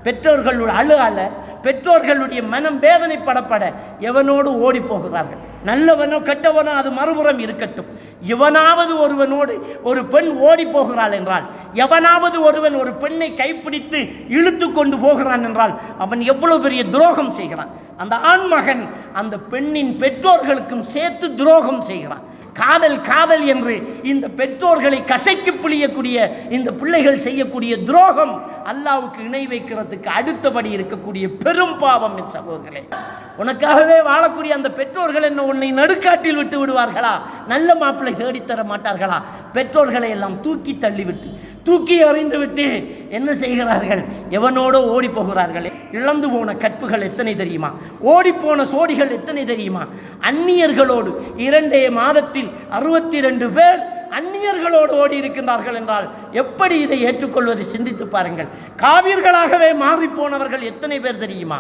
பெற்றோர்களுடைய அழ பெற்றோர்களுடைய மனம் வேதனைப்படப்பட எவனோடு ஓடி போகிறார்கள். நல்லவனோ கெட்டவனோ அது மறுபுறம் இருக்கட்டும். எவனாவது ஒருவனோடு ஒரு பெண் ஓடி போகிறாள் என்றால், எவனாவது ஒருவன் ஒரு பெண்ணை கைப்பிடித்து இழுத்து கொண்டு போகிறான் என்றால் அவன் எவ்வளவு பெரிய துரோகம் செய்கிறான். அந்த ஆண்மகன் அந்த பெண்ணின் பெற்றோர்களுக்கும் சேர்த்து துரோகம் செய்கிறான். காதல் காதல் என்று இந்த பெற்றோர்களை கசைக்கு பிழியக்கூடிய இந்த பிள்ளைகள் செய்யக்கூடிய துரோகம் அல்லாஹ்வுக்கு இணை வைக்கிறதுக்கு அடுத்தபடி இருக்கக்கூடிய பெரும் பாவம். என் சகோதரர்களே, உனக்காகவே வாழக்கூடிய அந்த பெற்றோர்கள் என்ன உன்னை நடுக்காட்டில் விட்டு விடுவார்களா? நல்ல மாப்பிள்ளை தேடித்தர மாட்டார்களா? பெற்றோர்களை எல்லாம் தூக்கி தள்ளிவிட்டு தூக்கி அறிந்து விட்டு என்ன செய்கிறார்கள்? எவனோட ஓடி போகிறார்கள். இழந்து போன கற்புகள் எத்தனை தெரியுமா? ஓடிப்போன சோடிகள் எத்தனை தெரியுமா? அந்நியர்களோடு 2 மாதத்தில் 62 பேர் அந்நியர்களோடு ஓடி இருக்கின்றார்கள் என்றால் எப்படி இதை ஏற்றுக்கொள்வது? சிந்தித்து பாருங்கள். காவியர்களாகவே மாறி போனவர்கள் எத்தனை பேர் தெரியுமா?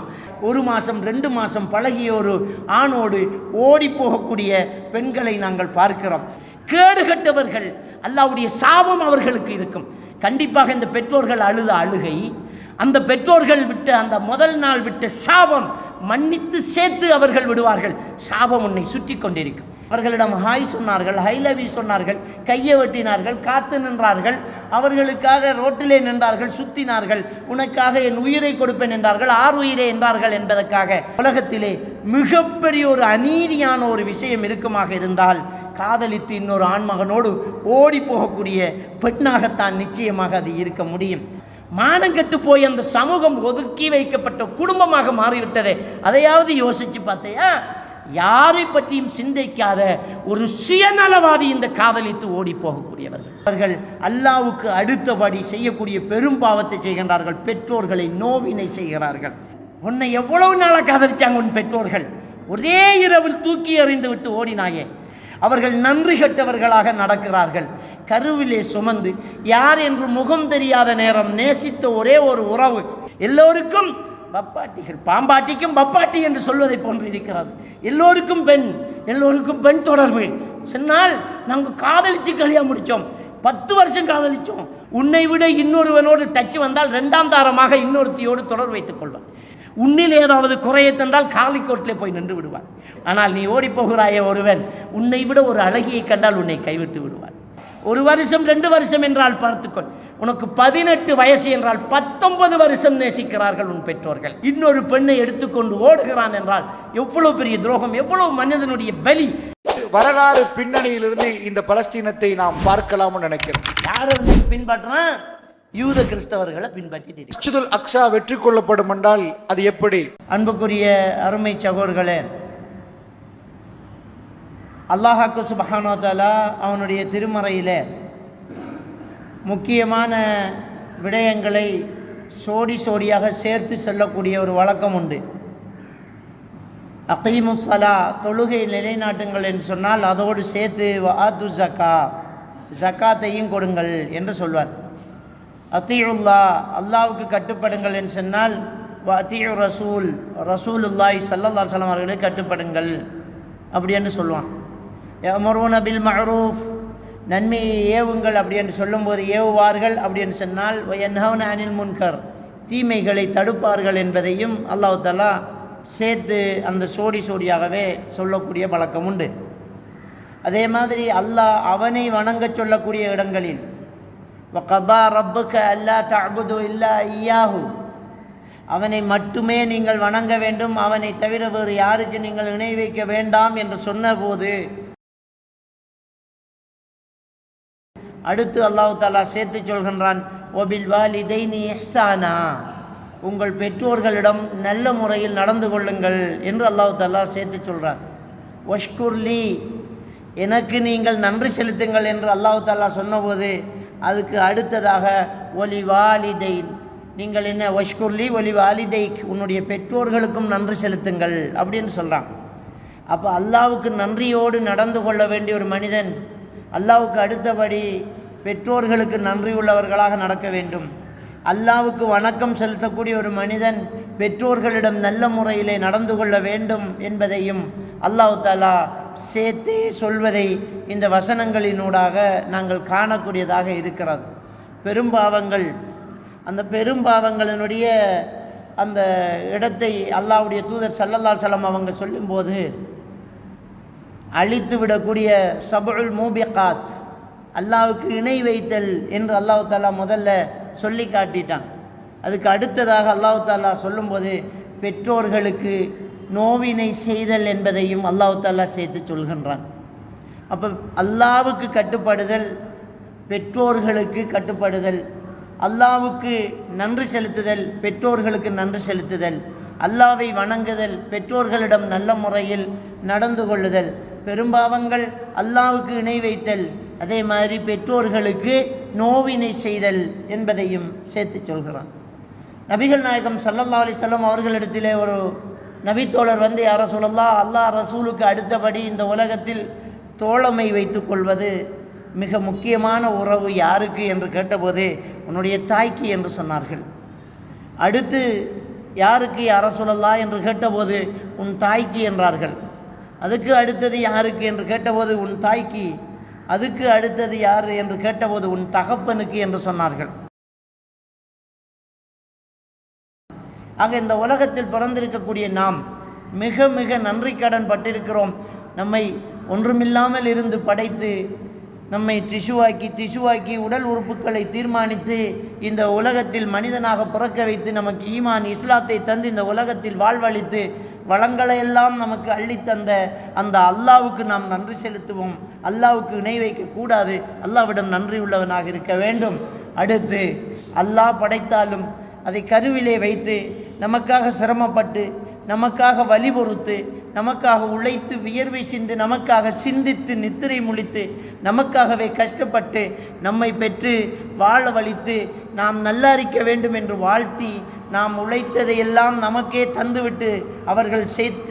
1 மாதம் 2 மாதம் பழகிய ஒரு ஆணோடு ஓடி போகக்கூடிய பெண்களை நாங்கள் பார்க்கிறோம். கேடுகட்டவர்கள், அல்லாஹ்வுடைய சாபம் அவர்களுக்கு இருக்கும். கண்டிப்பாக இந்த பெற்றோர்கள் அழுத அழுகை, அந்த பெற்றோர்கள் விட்ட அந்த முதல் நாள் விட்ட சாபம் மன்னித்து சேர்த்து அவர்கள் விடுவார்கள். சாபம் உன்னை சுற்றி கொண்டிருக்கும். அவர்களிடம் ஹாய் சொன்னார்கள், ஹை லவ் சொன்னார்கள், கையை வெட்டினார்கள், காத்து நின்றார்கள், அவர்களுக்காக ரோட்டிலே நின்றார்கள், சுத்தினார்கள், உனக்காக என் உயிரை கொடுப்பேன் என்றார்கள், 6 உயிரை என்றார்கள் என்பதற்காக. உலகத்திலே மிகப்பெரிய ஒரு அநீதியான ஒரு விஷயம் இருக்குமாக இருந்தால் காதலித்து இன்னொரு ஆண்மகனோடு ஓடி போகக்கூடிய பெண்ணாகத்தான் நிச்சயமாக அது இருக்க முடியும். மானங்கெட்டு போய் அந்த சமூகம் ஒதுக்கி வைக்கப்பட்ட குடும்பமாக மாறிவிட்டதே, அதையாவது யோசிச்சு பார்த்தையா? யாரை பற்றியும் சிந்திக்காத ஒரு சுயநலவாதி இந்த காதலித்து ஓடி போகக்கூடியவர்கள். அவர்கள் அல்லாஹ்வுக்கு அடுத்தபடி செய்யக்கூடிய பெரும் பாவத்தை செய்கின்றார்கள். பெற்றோர்களை நோவினை செய்கிறார்கள். உன்னை எவ்வளவு நாளாக காதலிச்சாங்க உன் பெற்றோர்கள்? ஒரே இரவில் தூக்கி எறிந்து விட்டு ஓடினாயே. அவர்கள் நன்றி கெட்டவர்களாக நடக்கிறார்கள். கருவிலே சுமந்து யார் என்று முகம் தெரியாத நேரம் நேசித்த ஒரே ஒரு உறவு எல்லோருக்கும் பப்பாட்டிகள், பாம்பாட்டிக்கும் பப்பாட்டி என்று சொல்வதை போன்று இருக்கிறது. எல்லோருக்கும் பெண் தொடர்பு. சொன்னால் நாங்கள் காதலிச்சு கல்யாணம் முடித்தோம், 10 வருஷம் காதலித்தோம். உன்னை விட இன்னொருவனோடு டச்சு வந்தால் 2ஆம் தாரமாக இன்னொருத்தியோடு தொடர்பு வைத்துக் கொள்வான். உன்னில் ஏதாவது குறையை தந்தால் காலிக்கோட்டிலே போய் நின்று விடுவான். ஆனால் நீ ஓடி போகிறாயே ஒருவன், உன்னை விட ஒரு அழகியை கண்டால் உன்னை கைவிட்டு விடுவான். 1 வருஷம் 2 வருஷம் என்றால் பார்த்துக்கொள். உனக்கு 18 வயசு என்றால் 19 வருஷம் நேசிக்கிறார்கள் உன் பெற்றோர்கள். இன்னொரு பெண்ணை எடுத்துக்கொண்டு ஓடுகிறான் என்றால் எவ்வளவு பெரிய துரோகம், எவ்வளவு மனிதனுடைய பலி. வரலாறு பின்னணியிலிருந்து இந்த பலஸ்தீனத்தை நாம் பார்க்கலாம்னு நினைக்கிறேன். யாரை பின்பற்றான்? யூத கிறிஸ்தவர்களை பின்பற்றி மஸ்ஜிதுல் அக்ஸா வெற்றி கொள்ளப்படும் என்றால் அது எப்படி? அன்புக்குரிய அருமை சகோதரர்களே, அல்லாஹ் சுப்ஹானஹு வ தஆலா அவனுடைய திருமறையிலே முக்கியமான விடயங்களை சோடியாக சேர்த்து சொல்லக்கூடிய ஒரு வழக்கம் உண்டு. அகீமுஸ் ஸலா, தொழுகை நிலைநாட்டுங்கள் என்று சொன்னால் அதோடு சேர்த்து வஆத்து ஜகாத்தையும் கொடுங்கள் என்று சொல்வார். அத்தீஉல்லா, அல்லாஹ்வுக்கு கட்டுப்படுங்கள் என்று சொன்னால் வஅத்தீஉ ரசூலுல்லாஹி ஸல்லல்லாஹு அலைஹி வஸல்லம் அவர்களுக்கு கட்டுப்படுங்கள் அப்படி என்று சொல்லுவான். யஅமுருன பில் மஅரூஃப், நன்மையை ஏவுங்கள் அப்படி என்று சொல்லும்போது ஏவுவார்கள் அப்படி என்று சொன்னால் வயன்ஹவுன அனில் முன்கர், தீமைகளை தடுப்பார்கள் என்பதையும் அல்லாஹ் தஆலா சேர்த்து அந்த சோடியாகவே சொல்லக்கூடிய பழக்கம் உண்டு. அதே மாதிரி அல்லாஹ் அவனை வணங்க சொல்லக்கூடிய இடங்களில் வகதா ரப்புக அல்லா தஅபுது இல்லா இய்யாஹு, அவனை மட்டுமே நீங்கள் வணங்க வேண்டும், அவனை தவிர வேறு யாருக்கு நீங்கள் இணை வைக்க வேண்டாம் என்று சொன்னபோது அடுத்து அல்லாஹ் தஆலா சேர்த்து சொல்கின்றான் வபில் வாலிதைனி இஹ்சானா, உங்கள் பெற்றோர்களிடம் நல்ல முறையில் நடந்து கொள்ளுங்கள் என்று அல்லாஹ் தஆலா சேர்த்து சொல்கிறான். வஷ்குர்லி, எனக்கு நீங்கள் நன்றி செலுத்துங்கள் என்று அல்லாஹ் தஆலா சொன்னபோது அதுக்கு அடுத்ததாக ஒலி வாலிதைன், நீங்கள் என்ன வஷ்குர்லி ஒலி வாலிதைக், உன்னுடைய பெற்றோர்களுக்கும் நன்றி செலுத்துங்கள் அப்படின்னு சொல்கிறான். அப்போ அல்லாஹ்வுக்கு நன்றியோடு நடந்து கொள்ள வேண்டிய ஒரு மனிதன் அல்லாஹ்வுக்கு அடுத்தபடி பெற்றோர்களுக்கு நன்றி உள்ளவர்களாக நடக்க வேண்டும். அல்லாஹ்வுக்கு வணக்கம் செலுத்தக்கூடிய ஒரு மனிதன் பெற்றோர்களிடம் நல்ல முறையிலே நடந்து கொள்ள வேண்டும் என்பதையும் அல்லாஹ் தஆலா சேர்த்தே சொல்வதை இந்த வசனங்களினூடாக நாங்கள் காணக்கூடியதாக இருக்கிறது. பெரும்பாவங்கள் அந்த பெரும்பாவங்களினுடைய அந்த இடத்தை அல்லாஹ்வுடைய தூதர் ஸல்லல்லாஹு அலைஹி வஸல்லம் அவங்க சொல்லும்போது, அழித்து விடக்கூடிய சபுல் மூபிகாத், அல்லாஹ்வுக்கு இணை வைத்தல் என்று அல்லாஹ் தாலா முதல்ல சொல்லி காட்டிட்டான். அதுக்கு அடுத்ததாக அல்லாஹ் தாலா சொல்லும்போது பெற்றோர்களுக்கு நோவினை செய்தல் என்பதையும் அல்லாஹ் தாலா சேர்த்து சொல்கின்றான். அப்போ அல்லாஹ்வுக்கு கட்டுப்படுதல், பெற்றோர்களுக்கு கட்டுப்படுதல், அல்லாஹ்வுக்கு நன்றி செலுத்துதல், பெற்றோர்களுக்கு நன்றி செலுத்துதல், அல்லாஹ்வை வணங்குதல், பெற்றோர்களிடம் நல்ல முறையில் நடந்து கொள்ளுதல், பெரும்பாவங்கள் அல்லாஹ்வுக்கு இணை வைத்தல், அதே மாதிரி பெற்றோர்களுக்கு நோவினை செய்தல் என்பதையும் சேர்த்து சொல்கிறான். நபிகள் நாயகம் ஸல்லல்லாஹு அலைஹி வஸல்லம் அவர்களிடத்திலே ஒரு நபித்தோழர் வந்து, யா ரசூலல்லாஹ், அல்லாஹ் ரசூலுக்கு அடுத்தபடி இந்த உலகத்தில் தோழமை வைத்துக் கொள்வது மிக முக்கியமான உறவு யாருக்கு என்று கேட்டபோது, உன்னுடைய தாய்க்கு என்று சொன்னார்கள். அடுத்து யாருக்கு யா ரசூலல்லாஹ் என்று கேட்டபோது, உன் தாய்க்கு என்றார்கள். அதுக்கு அடுத்தது யாருக்கு என்று கேட்டபோது, உன் தாய்க்கு. அதுக்கு அடுத்தது யார் என்று கேட்டபோது, உன் தகப்பனுக்கு என்று சொன்னார்கள். ஆக இந்த உலகத்தில் பிறந்திருக்கக்கூடிய நாம் மிக மிக நன்றி கடன் பட்டிருக்கிறோம். நம்மை ஒன்றுமில்லாமல் இருந்து படைத்து, நம்மை திசுவாக்கி உடல் உறுப்புகளை தீர்மானித்து இந்த உலகத்தில் மனிதனாக பிறக்க வைத்து, நமக்கு ஈமான் இஸ்லாத்தை தந்து இந்த உலகத்தில் வாழ்வழித்து வளங்களை எல்லாம் நமக்கு அள்ளித்தந்த அந்த அல்லாஹ்வுக்கு நாம் நன்றி செலுத்துவோம். அல்லாஹ்வுக்கு இணை வைக்கக்கூடாது, அல்லாஹ்விடம் நன்றி உள்ளவனாக இருக்க வேண்டும். அடுத்து அல்லாஹ் படைத்தாலும் அதை கருவிலே வைத்து நமக்காக சிரமப்பட்டு, நமக்காக வலி பொறுத்து, நமக்காக உழைத்து வியர்வை சிந்து, நமக்காக சிந்தித்து நித்திரை முழித்து, நமக்காகவே கஷ்டப்பட்டு நம்மை பெற்று வாழ வலித்து நாம் நல்லாரிக்க வேண்டும் என்று வாழ்த்தி, நாம் உழைத்ததையெல்லாம் நமக்கே தந்துவிட்டு, அவர்கள்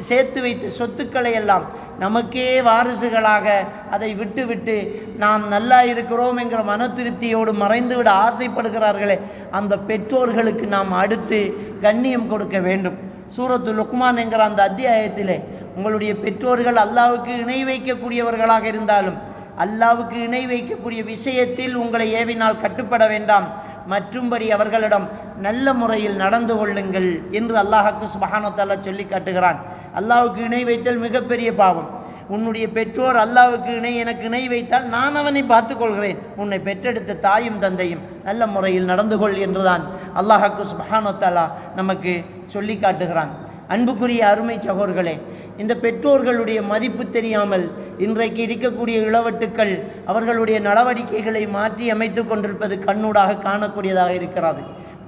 சேர்த்து வைத்த சொத்துக்களை எல்லாம் நமக்கே வாரிசுகளாக அதை விட்டுவிட்டு நாம் நல்லா இருக்கிறோம் என்கிற மன திருப்தியோடு மறைந்துவிட ஆசைப்படுகிறார்களே, அந்த பெற்றோர்களுக்கு நாம் அடுத்து கண்ணியம் கொடுக்க வேண்டும். சூரத்து லுக்மான் என்கிற அந்த அத்தியாயத்திலே, உங்களுடைய பெற்றோர்கள் அல்லாஹ்வுக்கு இணை வைக்கக்கூடியவர்களாக இருந்தாலும், அல்லாஹ்வுக்கு இணை வைக்கக்கூடிய விஷயத்தில் உங்களை ஏவினால் கட்டுப்பட வேண்டாம், மற்றும்படி அவர்களிடம் நல்ல முறையில் நடந்து கொள்ளுங்கள் என்று அல்லாஹ்வுக்கு சுப்ஹானஹு வ தஆலா சொல்லி காட்டுகிறான். அல்லாஹ்வுக்கு இணை வைத்தல் மிகப்பெரிய பாவம். உன்னுடைய பெற்றோர் அல்லாஹ்வுக்கு எனக்கு இணை வைத்தால் நான் அவனை பார்த்துக்கொள்கிறேன், உன்னை பெற்றெடுத்த தாயும் தந்தையும் நல்ல முறையில் நடந்து கொள் என்றுதான் அல்லாஹ்வுக்கு சுப்ஹானஹு வ தஆலா நமக்கு சொல்லி காட்டுகிறான். அன்புக்குரிய அருமை சகோதரர்களே, இந்த பெற்றோர்களுடைய மதிப்பு தெரியாமல் இன்றைக்கு இருக்கக்கூடிய இளவட்டுக்கள் அவர்களுடைய நடவடிக்கைகளை மாற்றி அமைத்து கொண்டிருப்பது கண்ணூடாக காணக்கூடியதாக இருக்கிறது.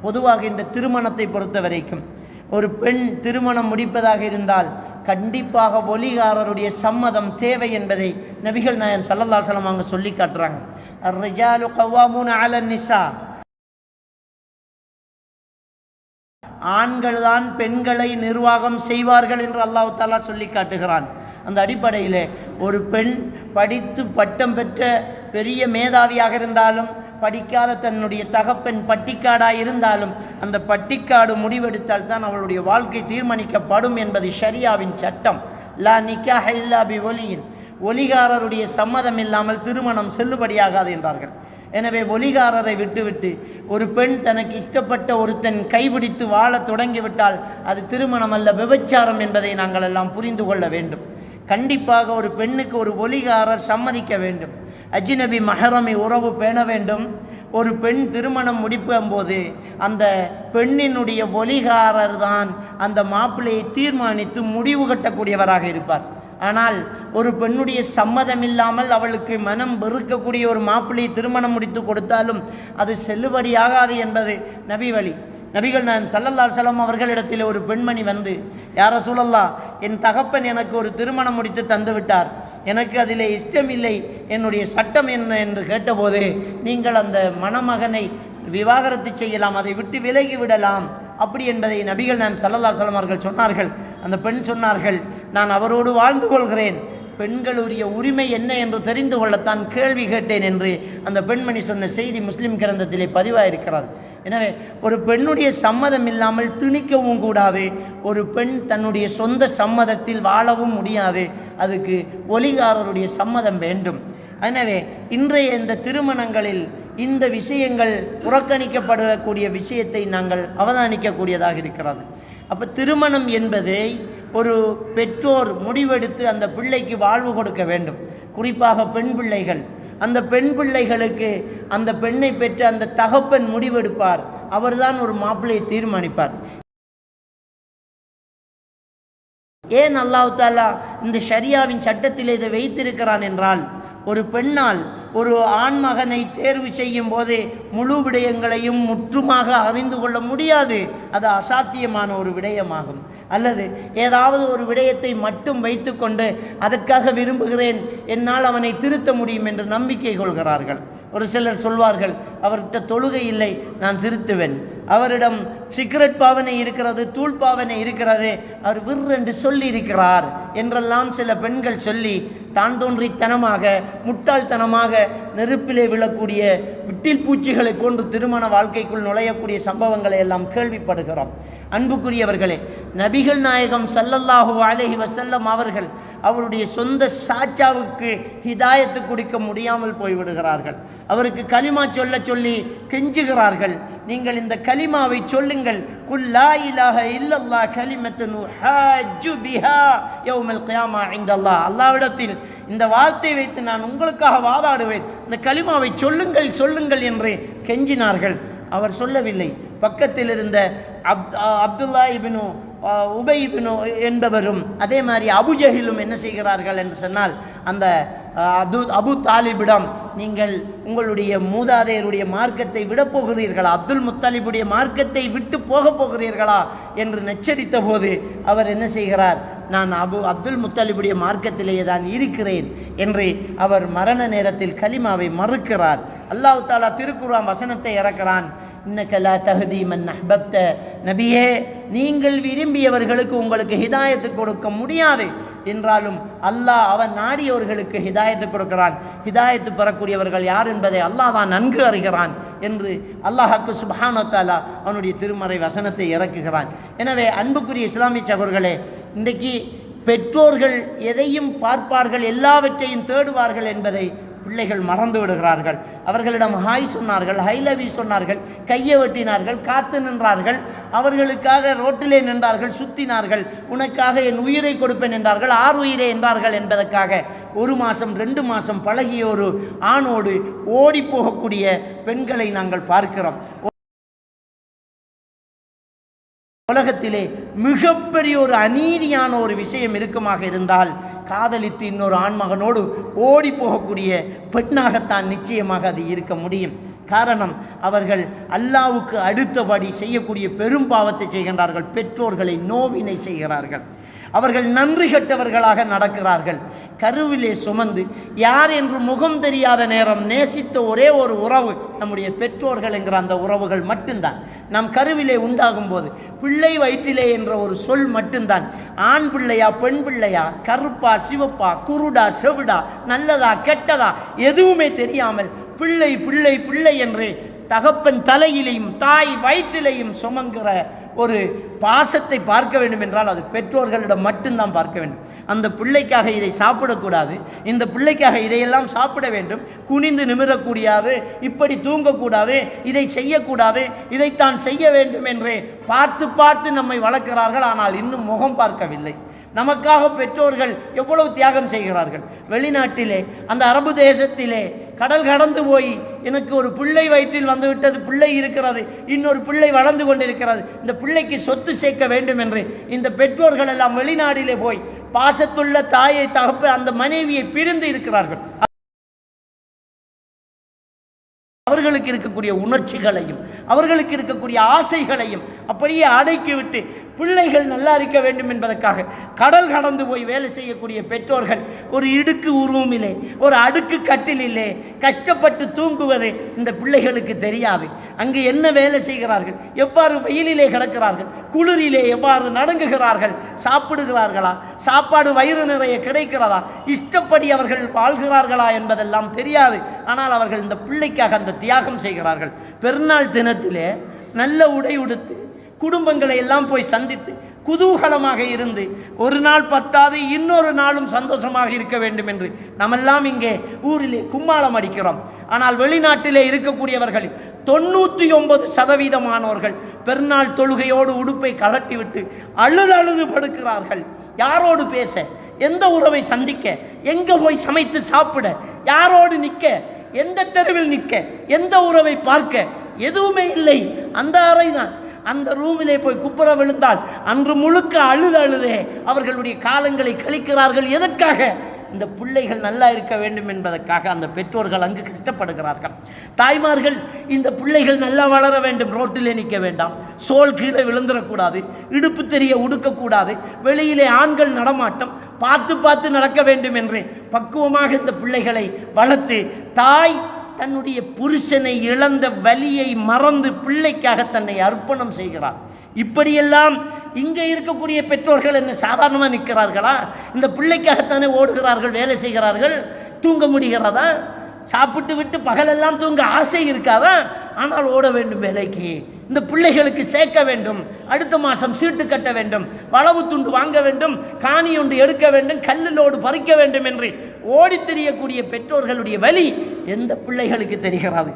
பொதுவாக இந்த திருமணத்தை பொறுத்த வரைக்கும் ஒரு பெண் திருமணம் முடிப்பதாக இருந்தால் கண்டிப்பாக ஒலிகாரருடைய சம்மதம் தேவை என்பதை நபிகள் நாயகம் ஸல்லல்லாஹு அலைஹி வஸல்லம் அவங்க சொல்லி காட்டுறாங்க. அர்-ரிஜாலு கவ்வாமூன அலன் நிஸா, ஆண்கள் தான் பெண்களை நிர்வாகம் செய்வார்கள் என்று அல்லாஹ் தஆலா சொல்லி காட்டுகிறான். அந்த அடிப்படையில் ஒரு பெண் படித்து பட்டம் பெற்ற பெரிய மேதாவியாக இருந்தாலும், படிக்காத தன்னுடைய தகப்பன் பட்டிக்காடாக இருந்தாலும், அந்த பட்டிக்காடு முடிவெடுத்தால் தான் அவளுடைய வாழ்க்கை தீர்மானிக்கப்படும் என்பது ஷரியாவின் சட்டம். லா நிக்காஹ இல்லா பி ஒலியின், ஒலிகாரருடைய சம்மதம் இல்லாமல் திருமணம் செல்லுபடியாகாது என்றார்கள். எனவே ஒலிகாரரை விட்டுவிட்டு ஒரு பெண் தனக்கு இஷ்டப்பட்ட ஒருத்தன் கைபிடித்து வாழ தொடங்கிவிட்டால் அது திருமணம் அல்ல, விபச்சாரம் என்பதை நாங்கள் எல்லாம் புரிந்து கொள்ள வேண்டும். கண்டிப்பாக ஒரு பெண்ணுக்கு ஒரு ஒலிகாரர் சம்மதிக்க வேண்டும், அஜ்னபி மஹரமி உறவு பேண வேண்டும். ஒரு பெண் திருமணம் முடிக்கும் போது அந்த பெண்ணினுடைய ஒலிகாரர் தான் அந்த மாப்பிள்ளையை தீர்மானித்து முடிவு கட்டக்கூடியவராக இருப்பார். ஆனால் ஒரு பெண்ணுடைய சம்மதம் இல்லாமல் அவளுக்கு மனம் வெறுக்கக்கூடிய ஒரு மாப்பிள்ளையை திருமணம் முடித்து கொடுத்தாலும் அது செல்லுபடியாகாது என்பது நபி வழி. நபிகள் நாயகம் ஸல்லல்லாஹு அலைஹி வஸல்லம் அவர்களிடத்தில் ஒரு பெண்மணி வந்து, யா ரசூலல்லாஹ், என் தகப்பன் எனக்கு ஒரு திருமணம் முடித்து தந்து விட்டார், எனக்கு அதில் இஷ்டமில்லை, என்னுடைய சட்டம் என்ன என்று கேட்டபோது, நீங்கள் அந்த மணமகனை விவாகரத்து செய்யலாம், அதை விட்டு விலகி விடலாம் அப்படி என்பதை நபிகள் நாயகம் ஸல்லல்லாஹு அலைஹி வஸல்லம் அவர்கள் சொன்னார்கள். அந்த பெண் சொன்னார்கள், நான் அவரோடு வாழ்ந்து கொள்கிறேன், பெண்களுடைய உரிமை என்ன என்று தெரிந்து கொள்ளத்தான் கேள்வி கேட்டேன் என்று அந்த பெண்மணி சொன்ன செய்தி முஸ்லிம் கிரந்தத்திலே பதிவாயிருக்கிறது. எனவே ஒரு பெண்ணுடைய சம்மதம் இல்லாமல் திணிக்கவும் கூடாது, ஒரு பெண் தன்னுடைய சொந்த சம்மதத்தில் வாழவும் முடியாது, அதுக்கு ஒலிகாரருடைய சம்மதம் வேண்டும். எனவே இன்றைய இந்த திருமணங்களில் இந்த விஷயங்கள் புறக்கணிக்கப்படக்கூடிய விஷயத்தை நாங்கள் அவதானிக்கக்கூடியதாக இருக்கிறது. அப்போ திருமணம் என்பதை ஒரு பெற்றோர் முடிவெடுத்து அந்த பிள்ளைக்கு வாழ்வு கொடுக்க வேண்டும். குறிப்பாக பெண் பிள்ளைகள், அந்த பெண் பிள்ளைகளுக்கு அந்த பெண்ணை பெற்று அந்த தகப்பன் முடிவெடுப்பார். அவர்தான் ஒரு மாப்பிள்ளையை தீர்மானிப்பார். ஏன் அல்லாஹ் தஆலா இந்த ஷரியாவின் சட்டத்தில் இதை வைத்திருக்கிறான் என்றால், ஒரு பெண்ணால் ஒரு ஆண்மகனை தேர்வு செய்யும் போது முழு விடயங்களையும் முற்றுமாக அறிந்து கொள்ள முடியாது. அது அசாத்தியமான ஒரு விடயமாகும். அல்லது ஏதாவது ஒரு விடயத்தை மட்டும் வைத்துக்கொண்டு அதற்காக விரும்புகிறேன், என்னால் அவனை திருத்த முடியும் என்று நம்பிக்கை கொள்கிறார்கள். ஒரு சிலர் சொல்வார்கள், அவர்கிட்ட தொழுகை இல்லை, நான் திருத்துவேன். அவரிடம் சிகரெட் பாவனை இருக்கிறது, தூள் பாவனை இருக்கிறது, அவர் விற்றென்று சொல்லி இருக்கிறார் என்றெல்லாம் சில பெண்கள் சொல்லி தான் தோன்றித்தனமாக முட்டாள்தனமாக நெருப்பிலே விழக்கூடிய விட்டில் பூச்சிகளை போன்று திருமண வாழ்க்கைக்குள் நுழையக்கூடிய சம்பவங்களை எல்லாம் கேள்விப்படுகிறோம். அன்புக்குரியவர்களே, நபிகள் நாயகம் ஸல்லல்லாஹு அலைஹி வஸல்லம் அவர்கள் அவருடைய சொந்த சாச்சாவுக்கு ஹிதாயத்து கொடுக்க முடியாமல் போய்விடுகிறார்கள். அவருக்கு கலிமா சொல்ல சொல்லி கெஞ்சுகிறார்கள். நீங்கள் இந்த கலிமாவை சொல்லுங்கள், குல் லா இலாஹ இல்லல்லாஹ் கலிமத்துன் உஹாஜ்ஜு பிஹா யௌமல் கியாமா இன்தல்லாஹ். அல்லாஹ்விடத்தில் இந்த வார்த்தை வைத்து நான் உங்களுக்காக வாதாடுவேன், இந்த கலிமாவை சொல்லுங்கள் சொல்லுங்கள் என்று கெஞ்சினார்கள். அவர் சொல்லவில்லை. பக்கத்தில் இருந்த அப்துல்லா இப்னு உபை இப்னு என்பவரும் அதே மாதிரி அபுஜஹிலும் என்ன செய்கிறார்கள் என்று சொன்னால், அந்த அபு தாலிபிடம் நீங்கள் உங்களுடைய மூதாதையருடைய மார்க்கத்தை விடப் போகிறீர்களா, அப்துல் முத்தாலிபுடைய மார்க்கத்தை விட்டு போகப் போகிறீர்களா என்று நெச்சரித்த போது அவர் என்ன செய்கிறார், நான் அப்துல் முத்தாலிபுடைய மார்க்கத்திலேயே தான் இருக்கிறேன் என்று அவர் மரண நேரத்தில் கலிமாவை மறுக்கிறார். அல்லாஹ் தஆலா திருக்குர்ஆன் வசனத்தை இறக்கிறான், இன்னக லா தஹ்தி மன் அஹ்பப்த. நபியே, நீங்கள் விரும்பியவர்களுக்கு உங்களுக்கு ஹிதாயத்து கொடுக்க முடியாது என்றாலும் அல்லாஹ் அவன் நாடியவர்களுக்கு ஹிதாயத்து கொடுக்கிறான். ஹிதாயத்து பெறக்கூடியவர்கள் யார் என்பதை அல்லாஹ் தான் நன்கு அறிகிறான் என்று அல்லாஹ்க்கு சுப்ஹானஹு வ தஆலா அவனுடைய திருமறை வசனத்தை இறக்குகிறான். எனவே அன்புக்குரிய இஸ்லாமிய சகோதரர்களே, இன்றைக்கு பெற்றோர்கள் எதையும் பார்ப்பார்கள், எல்லாவற்றையும் தேடுவார்கள் என்பதை பிள்ளைகள் மறந்து விடுகிறார்கள். அவர்களிடம் ஹாய் சொன்னார்கள், ஹை லவ் சொன்னார்கள், கையை வெட்டினார்கள், காத்து நின்றார்கள், அவர்களுக்காக ரோட்டிலே நின்றார்கள், சுத்தினார்கள், உனக்காக என் உயிரை கொடுப்பேன் என்றார்கள், 6 உயிரை என்றார்கள் என்பதற்காக 1 மாதம் 2 மாதம் பழகிய ஒரு ஆணோடு ஓடி போகக்கூடிய பெண்களை நாங்கள் பார்க்கிறோம். உலகத்திலே மிகப்பெரிய ஒரு அநீதியான ஒரு விஷயம் இருக்குமாக இருந்தால், காதலித்து இன்னொரு ஆண்மகனோடு ஓடி போகக்கூடிய பெண்ணாகத்தான் நிச்சயமாக அது இருக்க முடியும். காரணம், அவர்கள் அல்லாஹ்வுக்கு அடுத்தபடி செய்யக்கூடிய பெரும் பாவத்தை செய்கின்றார்கள். பெற்றோர்களை நோவினை செய்கிறார்கள். அவர்கள் நன்றி கெட்டவர்களாக நடக்கிறார்கள். கருவிலே சுமந்து யார் என்று முகம் தெரியாத நேரம் நேசித்த ஒரே ஒரு உறவு நம்முடைய பெற்றோர்கள் என்கிற அந்த உறவுகள் மட்டும்தான். நம் கருவிலே உண்டாகும் போது பிள்ளை வயிற்றிலே என்ற ஒரு சொல் மட்டும்தான். ஆண் பிள்ளையா பெண் பிள்ளையா, கருப்பா சிவப்பா, குருடா செவிடா, நல்லதா கெட்டதா எதுவுமே தெரியாமல் பிள்ளை பிள்ளை பிள்ளை என்று தகப்பன் தலையிலையும் தாய் வயிற்றிலையும் சுமங்கிற ஒரு பாசத்தை பார்க்க வேண்டும் என்றால் அது பெற்றோர்களிடம் மட்டும்தான் பார்க்க வேண்டும். அந்த பிள்ளைக்காக இதை சாப்பிடக்கூடாது, இந்த பிள்ளைக்காக இதையெல்லாம் சாப்பிட வேண்டும், குனிந்து நிமிரக்கூடாது, இப்படி தூங்கக்கூடாது, இதை செய்யக்கூடாது, இதைத்தான் செய்ய வேண்டும் என்று பார்த்து பார்த்து நம்மை வளர்க்கிறார்கள். ஆனால் இன்னும் முகம் பார்க்கவில்லை. நமக்காக பெற்றோர்கள் எவ்வளவு தியாகம் செய்கிறார்கள். வெளிநாட்டிலே, அந்த அரபு தேசத்திலே கடல் கடந்து போய் எனக்கு ஒரு பிள்ளை வயிற்றில் வந்துவிட்டது, பிள்ளை இருக்கிறது, இன்னொரு பிள்ளை வளர்ந்து கொண்டிருக்கிறது, இந்த பிள்ளைக்கு சொத்து சேர்க்க வேண்டும் என்று இந்த பெற்றோர்கள் எல்லாம் வெளிநாட்டிலே போய் பாசத்துள்ள தாயை தகப்ப அந்த மனைவியை பிரிந்து இருக்கிறார்கள். அவர்களுக்கு இருக்கக்கூடிய உணர்ச்சிகளையும் அவர்களுக்கு இருக்கக்கூடிய ஆசைகளையும் அப்படியே அடக்கிவிட்டு பிள்ளைகள் நல்லா இருக்க வேண்டும் என்பதற்காக கடல் கடந்து போய் வேலை செய்யக்கூடிய பெற்றோர்கள் ஒரு இடுக்கு உருவமில்லை, ஒரு அடுக்கு கட்டிலே கஷ்டப்பட்டு தூங்குவது இந்த பிள்ளைகளுக்கு தெரியாது. அங்கு என்ன வேலை செய்கிறார்கள், எவ்வாறு வெயிலிலே கிடக்கிறார்கள், குளிரிலே எவ்வாறு நடுங்குகிறார்கள், சாப்பிடுகிறார்களா, சாப்பாடு வயிறு நிறைய கிடைக்கிறதா, இஷ்டப்படி அவர்கள் வாழ்கிறார்களா என்பதெல்லாம் தெரியாது. ஆனால் அவர்கள் இந்த பிள்ளைக்காக அந்த தியாகம் செய்கிறார்கள். பெருநாள் தினத்திலே நல்ல உடை உடுத்து குடும்பங்களை எல்லாம் போய் சந்தித்து குதூகலமாக இருந்து ஒரு நாள் பத்தாது இன்னொரு நாளும் சந்தோஷமாக இருக்க வேண்டும் என்று நாமெல்லாம் இங்கே ஊரிலே கும்மாளம் அடிக்கிறோம். ஆனால் வெளிநாட்டிலே இருக்கக்கூடியவர்கள் 99% பெருநாள் தொழுகையோடு உடுப்பை கலட்டிவிட்டு அழுது படுக்கிறார்கள். யாரோடு பேச, எந்த உறவை சந்திக்க, எங்கே போய் சமைத்து சாப்பிட, யாரோடு நிற்க, எந்த தெருவில் நிற்க, எந்த உறவை பார்க்க, எதுவுமே இல்லை. அந்த அறை தான். அந்த ரூமிலே போய் குப்புற விழுந்தால் அன்று முழுக்க அழுதே அவர்களுடைய காலங்களை கழிக்கிறார்கள். எதற்காக? இந்த பிள்ளைகள் நல்லா இருக்க வேண்டும் என்பதற்காக அந்த பெற்றோர்கள் அங்கு கஷ்டப்படுகிறார்கள். தாய்மார்கள் இந்த பிள்ளைகள் நல்லா வளர வேண்டும், ரோட்டிலே நிற்க வேண்டாம், சோல் கீழே விழுந்துடக்கூடாது, இடுப்பு தெரிய உடுக்கக்கூடாது, வெளியிலே ஆண்கள் நடமாட்டம் பார்த்து நடக்க வேண்டும் என்று பக்குவமாக இந்த பிள்ளைகளை வளர்த்து தாய் தன்னுடைய புருஷனை இழந்த வலியை மறந்து பிள்ளைக்காக தன்னை அர்ப்பணம் செய்கிறார். இப்படியெல்லாம் இங்கே இருக்கக்கூடிய பெற்றோர்கள் என்ன சாதாரணமாக நிற்கிறார்களா? இந்த பிள்ளைக்காகத்தானே ஓடுகிறார்கள், வேலை செய்கிறார்கள். தூங்க முடிகிறதா? சாப்பிட்டு விட்டு பகலெல்லாம் தூங்க ஆசை இருக்காதா? ஆனால் ஓட வேண்டும் வேலைக்கு, இந்த பிள்ளைகளுக்கு சேர்க்க வேண்டும், அடுத்த மாதம் சீட்டு கட்ட வேண்டும், வளவு துண்டு வாங்க வேண்டும், காணி ஒன்று எடுக்க வேண்டும், கல்லிலோடு பறிக்க வேண்டும் என்று ஓடி தெரியக்கூடிய பெற்றோர்களுடைய வலி எந்த பிள்ளைகளுக்கு தெரிகிறது?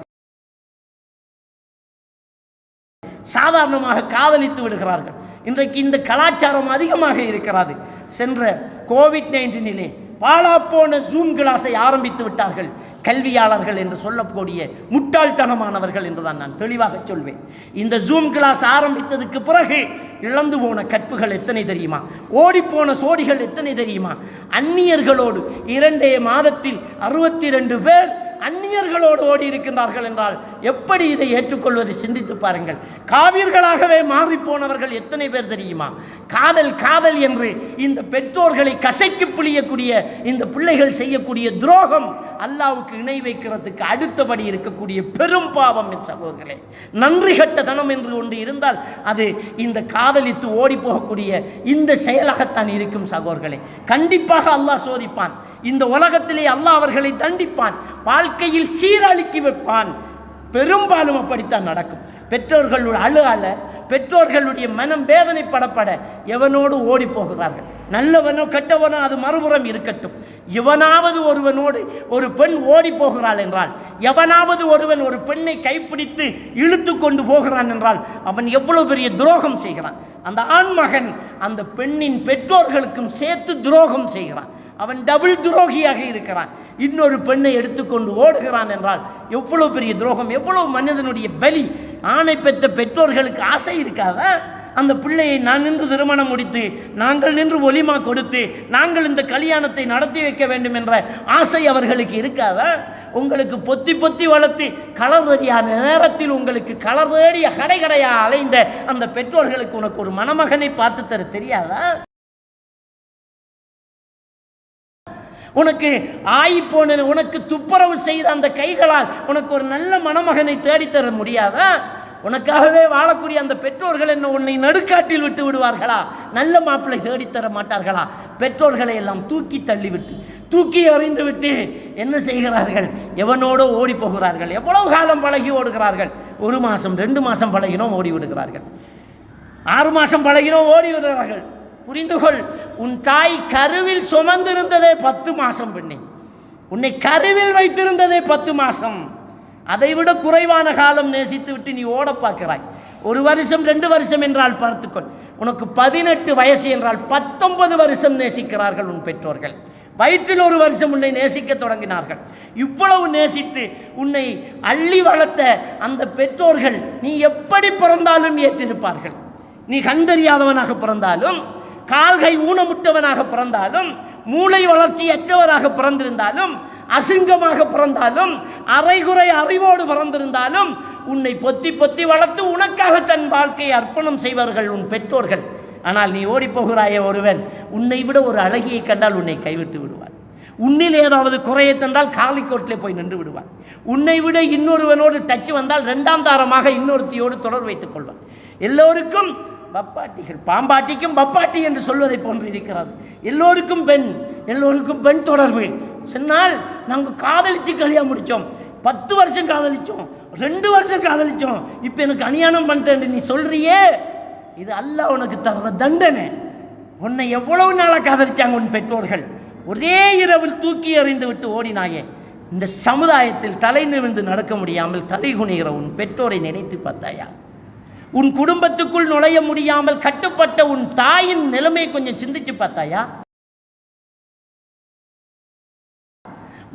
சாதாரணமாக காதலித்து விடுகிறார்கள். இன்றைக்கு இந்த கலாச்சாரம் அதிகமாக இருக்கிறது. சென்ற கோவிட்-19 பாழாப்போன ஜூம் கிளாஸை ஆரம்பித்து விட்டார்கள் கல்வியாளர்கள் என்று சொல்லக்கூடிய முட்டாள்தனமானவர்கள் என்றுதான் நான் தெளிவாக சொல்வேன். இந்த ஜூம் கிளாஸ் ஆரம்பித்ததுக்கு பிறகு இழந்து போன கற்புகள் எத்தனை தெரியுமா? ஓடிப்போன சோடிகள் எத்தனை தெரியுமா? அந்நியர்களோடு 2 மாதத்தில் 62 பேர் அந்நியர்களோடு ஓடி இருக்கின்றார்கள் என்றால் எப்படி இதை ஏற்றுக்கொள்வது? சிந்தித்து பாருங்கள். காவியர்களாகவே மாறிப்போனவர்கள் எத்தனை பேர் தெரியுமா? காதல் என்று இந்த பெற்றோர்களை கசைக்கு புளியக்கூடிய இந்த பிள்ளைகள் செய்யக்கூடிய துரோகம் அல்லாவுக்கு இணை வைக்கிறதுக்கு அடுத்தபடி இருக்கக்கூடிய பெரும் பாவம். என் சகோதரர்களே, நன்றி கட்ட தனம் என்று ஒன்று இருந்தால் அது இந்த காதலித்து ஓடி போகக்கூடிய இந்த செயலாகத்தான் இருக்கும். சகோதரர்களே, கண்டிப்பாக அல்லாஹ் சோதிப்பான். இந்த உலகத்திலே அல்லாஹ் அவர்களை தண்டிப்பான், வாழ்க்கையில் சீரழிக்கி வைப்பான். பெரும்பாலும் அப்படித்தான் நடக்கும். பெற்றோர்களுடைய பெற்றோர்களுடைய மனம் வேதனைப்படப்பட எவனோடு ஓடி போகிறார்கள். நல்லவனோ கெட்டவனோ அது மறுபுறம் இருக்கட்டும். எவனாவது ஒருவனோடு ஒரு பெண் ஓடி போகிறாள் என்றால், எவனாவது ஒருவன் ஒரு பெண்ணை கைப்பிடித்து இழுத்து கொண்டு போகிறான் என்றால் அவன் எவ்வளவு பெரிய துரோகம் செய்கிறான். அந்த ஆண்மகன் அந்த பெண்ணின் பெற்றோர்களுக்கும் சேர்த்து துரோகம் செய்கிறான். அவன் டபுள் துரோகியாக இருக்கிறான். இன்னொரு பெண்ணை எடுத்துக்கொண்டு ஓடுகிறான் என்றால் எவ்வளவு பெரிய துரோகம், எவ்வளவு மனிதனுடைய பலி. ஆணை பெற்ற பெற்றோர்களுக்கு ஆசை இருக்காதா? அந்த பிள்ளையை நான் நின்று திருமணம் முடித்து, நாங்கள் நின்று ஒலிமா கொடுத்து, நாங்கள் இந்த கல்யாணத்தை நடத்தி வைக்க வேண்டும் என்ற ஆசை அவர்களுக்கு இருக்காதா? உங்களுக்கு பொத்தி வளர்த்து கலர் தெரியாத நேரத்தில் உங்களுக்கு கலர் தேடிய கடையா அலைந்த அந்த பெற்றோர்களுக்கு உனக்கு ஒரு மணமகனை பார்த்து தர தெரியாதா? உனக்கு ஆயிப்போன, உனக்கு துப்புரவு செய்த அந்த கைகளால் உனக்கு ஒரு நல்ல மணமகனை தேடித்தர முடியாதா? உனக்காகவே வாழக்கூடிய அந்த பெற்றோர்கள் என்ன உன்னை நடுக்காட்டில் விட்டு விடுவார்களா? நல்ல மாப்பிள்ளை தேடித்தர மாட்டார்களா? பெற்றோர்களை எல்லாம் தூக்கி தள்ளிவிட்டு, தூக்கி எறிந்து விட்டு என்ன செய்கிறார்கள்? எவனோடு ஓடி போகிறார்கள். எவ்வளவு காலம் பழகி ஓடுகிறார்கள்? 1 மாதம் 2 மாதம் பழகினோம் ஓடி விடுகிறார்கள். 6 மாதம் பழகினோம் ஓடி விடுகிறார்கள். புரிந்துகொள், உன் தாய் கருவில் சுமந்திருந்ததே 10 மாதம் பெண்ணே. உன்னை கருவில் வைத்திருந்ததே 10 மாதம். அதைவிட குறைவான காலம் நேசித்து விட்டு நீ ஓட பார்க்கிறாய். 1 வருஷம் 2 வருஷம் என்றால் பார்த்துக்கொள். உனக்கு 18 வயசு என்றால் 19 வருஷம் நேசிக்கிறார்கள் உன் பெற்றோர்கள். வயிற்றில் 1 வருஷம் உன்னை நேசிக்க தொடங்கினார்கள். இவ்வளவு நேசித்து உன்னை அள்ளி வளர்த்த அந்த பெற்றோர்கள் நீ எப்படி பிறந்தாலும் ஏற்றிருப்பார்கள். நீ கண்டறியாதவனாக பிறந்தாலும், கால்கை ஊனமுட்டவனாக பிறந்தாலும், மூளை வளர்ச்சியற்றவராக பிறந்திருந்தாலும், அசிங்கமாக பிறந்தாலும், அரைகுறை அறிவோடு பிறந்திருந்தாலும் உன்னை பொத்தி வளர்த்து உனக்காக தன் வாழ்க்கையை அர்ப்பணம் செய்வார்கள் உன் பெற்றோர்கள். ஆனால் நீ ஓடி போகிறாய ஒருவன் உன்னை விட ஒரு அழகியை கண்டால் உன்னை கைவிட்டு விடுவார். உன்னில் ஏதாவது குறையை தந்தால் காலிக்கோட்டிலே போய் நின்று விடுவார். உன்னை விட இன்னொருவனோடு டச்சு வந்தால் 2ஆம் தாரமாக இன்னொருத்தியோடு தொடர் வைத்துக் கொள்வார். எல்லோருக்கும் பப்பாட்டிகள், பாம்பாட்டிக்கும் பப்பாட்டி என்று சொல்வதை போன்று இருக்கிறது. எல்லோருக்கும் பெண் தொடர்பு. சொன்னால் நாங்கள் காதலிச்சு கல்யாணம் முடித்தோம், 10 வருஷம் காதலிச்சோம், 2 வருஷம் காதலிச்சோம், இப்போ எனக்கு அநியாயம் பண்ணிட்டேன் நீ சொல்றியே, இது அல்லாஹ் உனக்கு தர்ற தண்டனை. உன்னை எவ்வளவு நாளாக காதலிச்சாங்க உன் பெற்றோர்கள்? ஒரே இரவில் தூக்கி எறிந்து விட்டு ஓடினாயே. இந்த சமுதாயத்தில் தலை நிமிர்ந்து நடக்க முடியாமல் தலை குனிகிற உன் பெற்றோரை நினைத்து பார்த்தாயா? உன் குடும்பத்துக்குள் நுழைய முடியாமல் கட்டுப்பட்ட உன் தாயின் நிலைமை கொஞ்சம் சிந்திச்சு பார்த்தாயா?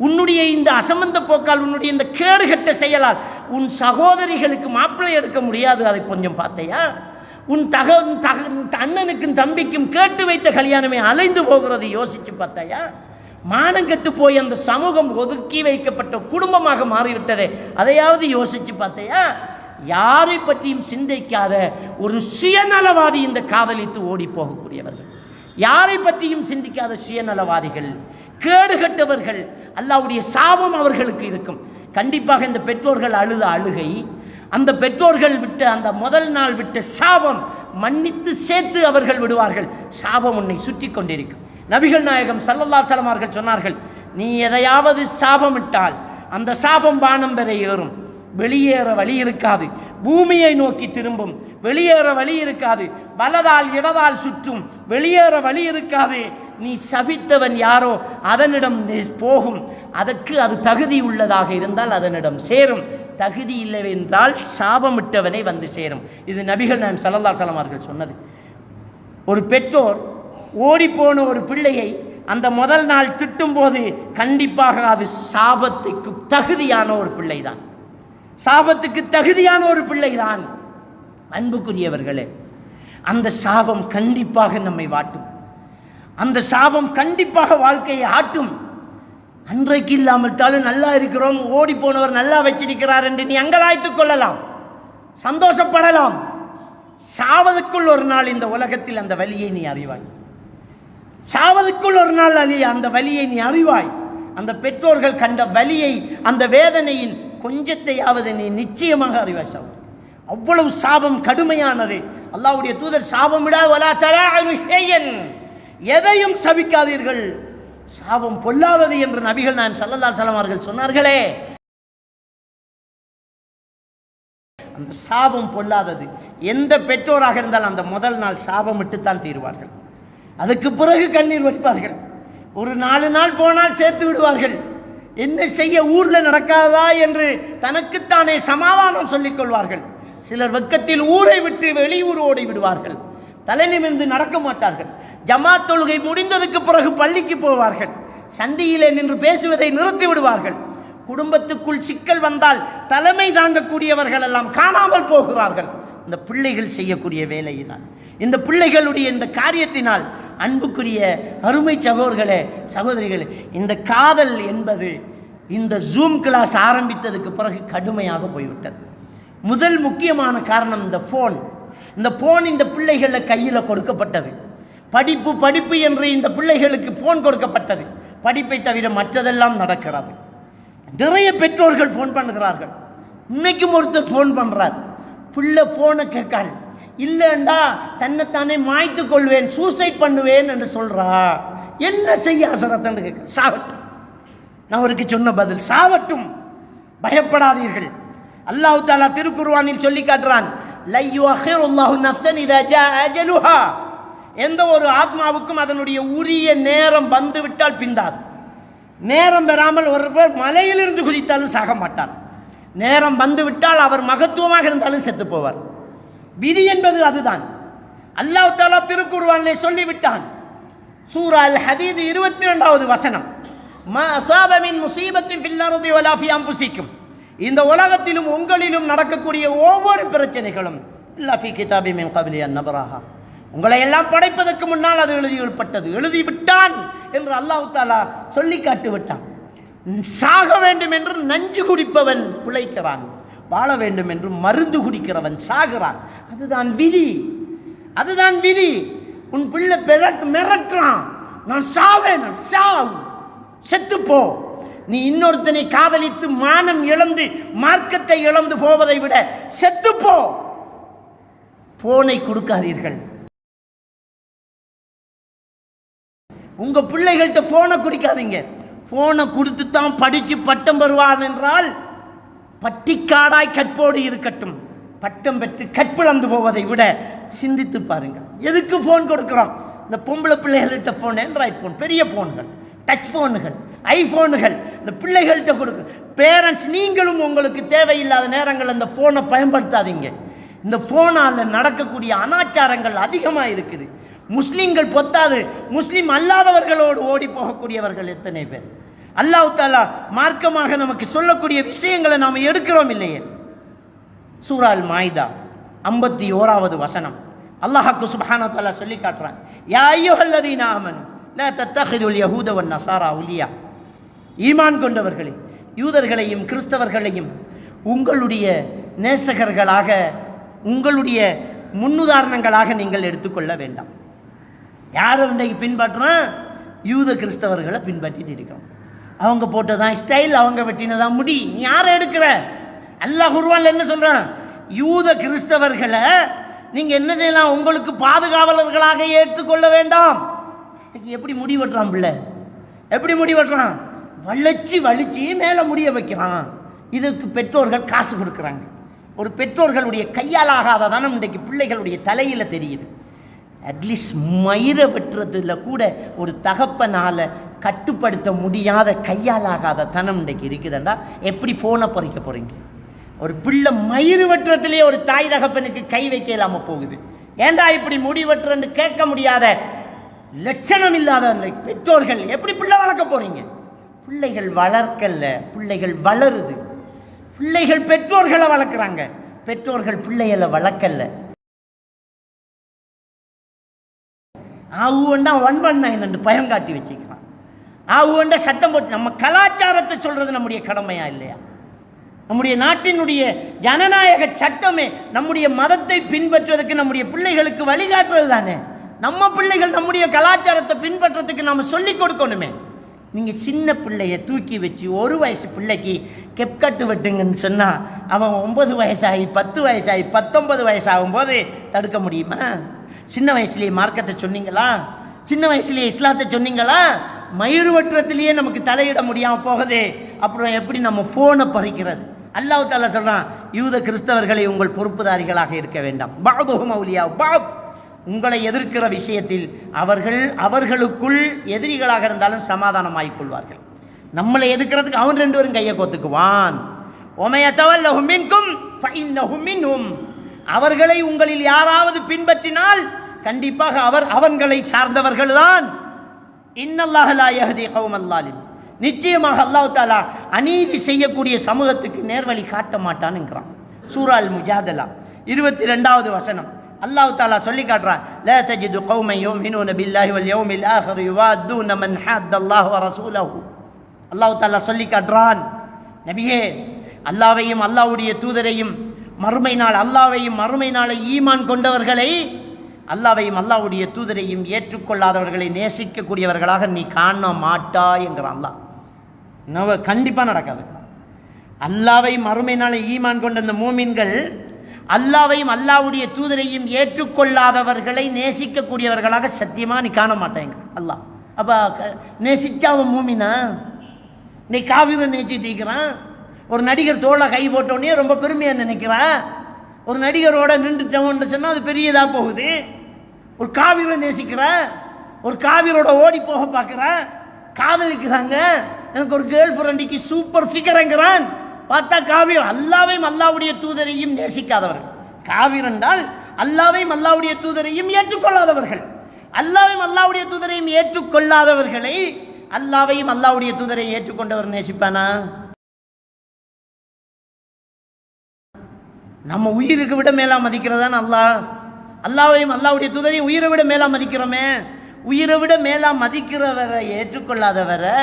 உன்னுடைய இந்த அசம்பந்த போக்கால், உன்னுடைய இந்த கேடுகட்ட செயலால் உன் சகோதரிகளுக்கு மாப்பிள்ளை எடுக்க முடியாது, அதை கொஞ்சம் பார்த்தையா? உன் அண்ணனுக்கும் தம்பிக்கும் கேட்டு வைத்த கல்யாணமே அலைந்து போகிறது, யோசிச்சு பார்த்தாயா? மானங்கட்டு போய் அந்த சமூகம் ஒதுக்கி வைக்கப்பட்ட குடும்பமாக மாறிவிட்டதே, அதையாவது யோசிச்சு பார்த்தையா? யாரை பற்றியும் சிந்திக்காத ஒரு சுயநலவாதி இந்த காதலித்து ஓடி போகக்கூடியவர்கள், யாரை பற்றியும் சிந்திக்காத சுயநலவாதிகள், கேடுகட்டவர்கள், அல்லாஹ்வுடைய சாபம் அவர்களுக்கு இருக்கும். கண்டிப்பாக இந்த பெற்றோர்கள் அழுத அழுகை, அந்த பெற்றோர்கள் விட்ட அந்த முதல் நாள் விட்ட சாபம் மன்னித்து சேர்த்து அவர்கள் விடுவார்கள். சாபம் உன்னை சுற்றி கொண்டிருக்கும். நபிகள் நாயகம் ஸல்லல்லாஹு அலைஹி வஸல்லம் அவர்கள் சொன்னார்கள், நீ எதையாவது சாபமிட்டால் அந்த சாபம் வானம் வரை ஏறும், வெளியேற வழி இருக்காது, பூமியை நோக்கி திரும்பும், வெளியேற வழி இருக்காது, வலதால் இடதால் சுற்றும், வெளியேற வழி இருக்காது. நீ சபித்தவன் யாரோ அதனிடம் போகும், அதற்கு அது தகுதி உள்ளதாக இருந்தால் அதனிடம் சேரும், தகுதி இல்லைவென்றால் சாபமிட்டவனை வந்து சேரும். இது நபிகள் நாயகம் ஸல்லல்லாஹு அலைஹி வஸல்லம் அவர்கள் சொன்னது. ஒரு பெற்றோர் ஓடிப்போன ஒரு பிள்ளையை அந்த முதல் நாள் திட்டும் போது கண்டிப்பாக அது சாபத்துக்கு தகுதியான ஒரு பிள்ளைதான், சாபத்துக்கு தகுதியான ஒரு பிள்ளைதான். அன்புக்குரியவர்களே, அந்த சாபம் கண்டிப்பாக நம்மை வாட்டும், அந்த சாபம் கண்டிப்பாக வாழ்க்கையை ஆட்டும். அன்றைக்கு இல்லாமட்டாலும் நல்லா இருக்கிறோம், ஓடி போனவர் நல்லா வச்சிருக்கிறார் என்று நீ அங்கலாய்த்துக் கொள்ளலாம், சந்தோஷப்படலாம். சாவதுக்குள் ஒரு நாள் இந்த உலகத்தில் அந்த வலியை நீ அறிவாய், சாவதுக்குள் ஒரு நாள் அந்த வலியை நீ அறிவாய். அந்த பெற்றோர்கள் கண்ட வலியை, அந்த வேதனையின் கொஞ்சத்தையாவது நீ நிச்சயமாக அறிவாய். சாபம் அவ்வளவு சாபம் கடுமையானது. அல்லாஹ்வுடைய தூதர் சாபமிடா வலா தலாஅனு ஷையன், எதையும் சபிக்காதீர்கள், சாபம் பொல்லாதது என்று நபிகள் நாயகம் ஸல்லல்லாஹு அலைஹி வஸல்லம் அவர்கள் சொன்னார்களே, அந்த சாபம் பொல்லாதது. எந்த பெற்றோராக இருந்தாலும் அந்த முதல் நாள் சாபமிட்டுத்தான் தீருவார்கள். அதுக்கு பிறகு கண்ணீர் வடிப்பார்கள். ஒரு 4 நாள் போனால் சேர்த்து விடுவார்கள். என்ன செய்ய, ஊரில் நடக்காதா என்று தனக்குத்தானே சமாதானம் சொல்லிக் கொள்வார்கள். சிலர் வெட்கத்தில் ஊரை விட்டு வெளியூர் ஓடி விடுவார்கள், தலை நிமிர்ந்து நடக்க மாட்டார்கள். ஜமாத் தொழுகை முடிந்ததுக்கு பிறகு பள்ளிக்கு போவார்கள், சந்தியிலே நின்று பேசுவதை நிறுத்தி விடுவார்கள். குடும்பத்துக்குள் சிக்கல் வந்தால் தலைமை தாங்கக்கூடியவர்கள் எல்லாம் காணாமல் போகிறார்கள். இந்த பிள்ளைகள் செய்யக்கூடிய வேலையினால், இந்த பிள்ளைகளுடைய இந்த காரியத்தினால், அன்புக்குரிய அருமை சகோதரர்களே சகோதரிகளே, இந்த காதல் என்பது இந்த ஜூம் கிளாஸ் ஆரம்பித்ததுக்கு பிறகு கடுமையாக போய்விட்டது. முதல் முக்கியமான காரணம் இந்த ஃபோன். இந்த ஃபோன் இந்த பிள்ளைகளில் கையில் கொடுக்கப்பட்டது. படிப்பு படிப்பு என்று இந்த பிள்ளைகளுக்கு ஃபோன் கொடுக்கப்பட்டது. படிப்பை தவிர மற்றதெல்லாம் நடக்கிறது. நிறைய பெற்றோர்கள் ஃபோன் பண்ணுகிறார்கள். இன்னைக்கும் ஒருத்தர் ஃபோன் பண்ணுறார், பிள்ளை ஃபோனை கேட்காள், இல்லைண்டா தன்னைத்தானே மாய்த்து கொள்வேன், சூசைட் பண்ணுவேன் என்று சொல்றா. என்ன செய்ய அசரத்தன்னு கேட்க, சாவட்டும். நான் அவருக்கு சொன்ன பதில், சாவட்டும், பயப்படாதீர்கள். அல்லாஹ் தஆலா திருக்குர்ஆனில் சொல்லி காட்டுறான், லை யுஅখিরুல்லாஹு நஃப்ஸன் இதா ஜாஅ அஜலுஹா. எந்த ஒரு ஆத்மாவுக்கும் அதனுடைய உரிய நேரம் வந்துவிட்டால் பிந்தாது. நேரம் பெறாமல் ஒருவர் மலையிலிருந்து குதித்தாலும் சாக மாட்டார். நேரம் வந்துவிட்டால் அவர் மகத்துவமாக இருந்தாலும் செத்து போவார். விதி என்பது அதுதான். அல்லாஹ் தஆலா திருக்குர்ஆனிலே சொல்லிவிட்டான். சூரா அல் ஹதீத் 22வது வசனம், மா அஸாப மின் முஸீபத்தின் ஃபில் அர்தி வலா ஃபி அன்ஃபுசிக்கும். இந்த உலகத்திலும் உங்களிலும் நடக்கக்கூடிய ஒவ்வொரு பிரச்சனைகளும் இல்லா ஃபி கிதாபி மின் கப்லி அன் நபராஹா, உங்களை எல்லாம் படைப்பதற்கு முன்னால் அது எழுதிவிட்டது, எழுதிவிட்டான் என்று அல்லாஹ் தஆலா சொல்லி காட்டி விட்டான். சாக வேண்டும் என்று நஞ்சு குடிப்பவன் பிழைக்கிறான், வாழ வேண்டும் என்று மருந்து குடிக்கிறவன் சாகிறான். அதுதான் விதி, அதுதான் விதி. உன் பிள்ளை மிரட்டுறான், நான் சாவேன், சாவு, செத்துப்போ. நீ இன்னொருத்தனை காதலித்து மானம் இழந்து மார்க்கத்தை இழந்து போவதை விட செத்துப்போ. போனை கொடுக்காதீர்கள். உங்க பிள்ளைகள்கிட்ட போனை குடிக்காதீங்க. போனை கொடுத்து தான் படிச்சு பட்டம் பெறுவான் என்றால் பட்டிக்காடாய் கற்போடு இருக்கட்டும். பட்டம் பெற்று கற்பிழந்து போவதை விட சிந்தித்து பாருங்க. எதுக்கு போன் கொடுக்கிறோம்? இந்த பொம்பளை பிள்ளைகள்கிட்ட போன், ஆண்ட்ராய்ட் போன், பெரிய போன்கள், டச் போன்கள், ஐபோன்கள், இந்த பிள்ளைகள்கிட்ட கொடுக்க. பேரண்ட்ஸ் நீங்களும் உங்களுக்கு தேவையில்லாத நேரங்கள் அந்த ஃபோனை பயன்படுத்தாதீங்க. இந்த ஃபோனால் நடக்கக்கூடிய அனாச்சாரங்கள் அதிகமாக இருக்குது. முஸ்லீம்கள் பொத்தாது, முஸ்லீம் அல்லாதவர்களோடு ஓடி போகக்கூடியவர்கள் எத்தனை பேர். அல்லாஹ் தஆலா மார்க்கமாக நமக்கு சொல்லக்கூடிய விஷயங்களை நாம் எடுக்கிறோம் இல்லையே. சூரா அல் மாயிதா 51வது வசனம் அல்லாஹ் சுப்ஹானஹு வ தஆலா சொல்லி காட்டுறான், யா அய்யுஹல்லதீன ஆமனு லா தத்தஹிதுல் யஹூத வன் நஸாரா அவுலியா. ஈமான் கொண்டவர்களே, யூதர்களையும் கிறிஸ்தவர்களையும் உங்களுடைய நேசகர்களாக, உங்களுடைய முன்னுதாரணங்களாக நீங்கள் எடுத்துக்கொள்ள வேண்டாம். யாரை இன்றைக்கு பின்பற்றுறான்? யூத கிறிஸ்தவர்களை பின்பற்றிட்டு இருக்கிறோம். அவங்க போட்டதான் ஸ்டைல், அவங்க வெட்டினதான் முடி. நீ யாரை எடுக்கிற? அல்லாஹ் குர்ஆன்ல என்ன சொல்றான்? யூத கிறிஸ்தவர்களை நீங்க என்ன செய்யலாம்? உங்களுக்கு பாதுகாவலர்களாக ஏற்றுக்கொள்ள வேண்டாம். எப்படி முடி வெட்டுறான் பிள்ளை? எப்படி முடி வெட்டுறான்? வலிச்சு மேலே முடிய வைக்கிறான். இதுக்கு பெற்றோர்கள் காசு கொடுக்குறாங்க. ஒரு பெற்றோர்களுடைய கையால் ஆகாத தானம் இன்றைக்கு பிள்ளைகளுடைய தலையில் தெரியுது. அட்லீஸ்ட் மயிரை வெட்டுறதுல கூட ஒரு தகப்பனால் கட்டுப்படுத்த முடியாத கையால் ஆகாத தனம் இன்றைக்கு இருக்குதுண்டா எப்படி ஃபோனை பறிக்க போகிறீங்க? ஒரு பிள்ளை மயிறு வெட்டுறதுலேயே ஒரு தாய் தகப்பனுக்கு கை வைக்க இல்லாமல் போகுது. ஏண்டா இப்படி முடி வெட்டுறன்னு கேட்க முடியாத லட்சணம் இல்லாத பெற்றோர்கள் எப்படி பிள்ளை வளர்க்க போகிறீங்க? பிள்ளைகள் வளர்க்கல, பிள்ளைகள் வளருது. பிள்ளைகள் பெற்றோர்களை வளர்க்குறாங்க, பெற்றோர்கள் பிள்ளைகளை வளர்க்கல. ஆவுண்டா 119 பயம் காட்டி வச்சுக்கிறான். ஆவுண்டா சட்டம் போட்டு நம்ம கலாச்சாரத்தை சொல்றது நம்முடைய கடமையா இல்லையா? நம்முடைய நாட்டினுடைய ஜனநாயக சட்டமே நம்முடைய மதத்தை பின்பற்றுவதற்கு, நம்முடைய பிள்ளைகளுக்கு வழிகாட்டுறது தானே. நம்ம பிள்ளைகள் நம்முடைய கலாச்சாரத்தை பின்பற்றதுக்கு நாம் சொல்லிக் கொடுக்கணுமே. நீங்கள் சின்ன பிள்ளைய தூக்கி வச்சு 1 வயசு பிள்ளைக்கு கெப்கட்டு வெட்டுங்கன்னு சொன்னால் அவன் 9 வயசாகி 10 வயசாகி 19 வயசாகும்போது தடுக்க முடியுமா? சின்ன வயசுலேயே மார்க்கத்தை சொன்னீங்களா? சின்ன வயசுலேயே இஸ்லாத்தை சொன்னீங்களா? மயிறு வெட்டுறதுலேயே நமக்கு தலையிட முடியாமல் போகுது. அப்புறம் எப்படி நம்ம ஃபோனை பறிக்கிறது? அல்லாஹ் தஆலா சொல்கிறான், யூத கிறிஸ்தவர்களை உங்கள் பொறுப்புதாரிகளாக இருக்க வேண்டாம். பாதுஹும் அவுலியா பாத். உங்களை எதிர்க்கிற விஷயத்தில் அவர்களுக்குள் எதிரிகளாக இருந்தாலும் சமாதானமாகிக் கொள்வார்கள். நம்மளை எதிர்க்கிறதுக்கு அவன் 2 பேரும் கையை கோத்துக்குவான். ஒமையத்தவல்லஹும் மின்கும் ஃபஇன்னஹும் மின்ஹும். அவர்களை உங்களில் யாராவது பின்பற்றினால் கண்டிப்பாக அவன்களை சார்ந்தவர்கள்தான். இன்னல்லாஹ லா யஹ்தி கௌமல் ஸாலிம். நிச்சயமாக அல்லாஹ் தஆலா அநீதி செய்யக்கூடிய சமூகத்துக்கு நேர்வழி காட்ட மாட்டான்ங்கிறான். சூரா அல் முஜாதலா 22வது வசனம் அல்லாஹ் தஆலா சொல்லி காட்டுறான், லா தஜிது கௌமன் யுமினூன பில்லாஹி வல் யௌமில் ஆஹிர் யுவாதுன மன் ஹாத்தல்லாஹு வ ரசூலஹு. அல்லாஹ் தஆலா சொல்லி காட்டுறான், நபியே, அல்லாஹ்வையும் அல்லாஹ்வுடைய தூதரையும் மறுமை நாள், அல்லாஹ்வையும் மறுமை நாளை ஈமான் கொண்டவர்களை, அல்லாஹ்வையும் அல்லாஹ்வுடைய தூதரையும் ஏற்றுக்கொள்ளாதவர்களை நேசிக்கக்கூடியவர்களாக நீ காண மாட்டாய் என்கிறான் அல்லாஹ். கண்டிப்பாக நடக்காது. அல்லாஹ்வையும் மறுமை நாளை ஈமான் கொண்ட இந்த மூமின்கள் அல்லாஹ்வையும் அல்லாஹ்வுடைய தூதரையும் ஏற்றுக்கொள்ளாதவர்களை நேசிக்கக்கூடியவர்களாக சத்தியமாக நீ காண மாட்டேங்க அல்லாஹ். அப்போ நேசிச்சா அவன் மூமினா? நீ காவிரை நேசிட்டு இருக்கிறான். ஒரு நடிகர் தோளை கை போட்டோடனே ரொம்ப பெருமையாக நினைக்கிறான். ஒரு நடிகரோட நின்றுட்டோன்னு சொன்னால் அது பெரியதாக போகுது. ஒரு காவிரை நேசிக்கிற, ஒரு காவிரோட ஓடி போக பார்க்குற, காதலிக்கிறாங்க. எனக்கு ஒரு கேர்ள் ஃப்ரெண்டுக்கு சூப்பர் ஃபிகருங்கிறான். பார்த்தா காவிரம். அல்லாஹ்வையும் அல்லாஹ்வுடைய தூதரையும் நேசிக்காதவர்கள். காவிர் என்றால் அல்லாஹ்வையும் அல்லாஹ்வுடைய தூதரையும் ஏற்றுக்கொள்ளாதவர்கள். அல்லாஹ்வையும் அல்லாஹ்வுடைய தூதரையும் ஏற்றுக்கொள்ளாதவர்களை அல்லாஹ்வையும் அல்லாஹ்வுடைய தூதரை ஏற்றுக்கொண்டவர் நேசிப்பானா? நம்ம உயிருக்கு விட மேலா மதிக்கிறதான அல்லாஹ். அல்லாஹ்வையும் அல்லாஹ்வுடைய தூதரையும் உயிரை விட மேலா மதிக்கிறோமே. உயிரை விட மேலா மதிக்கிறவரை ஏற்றுக்கொள்ளாதவரை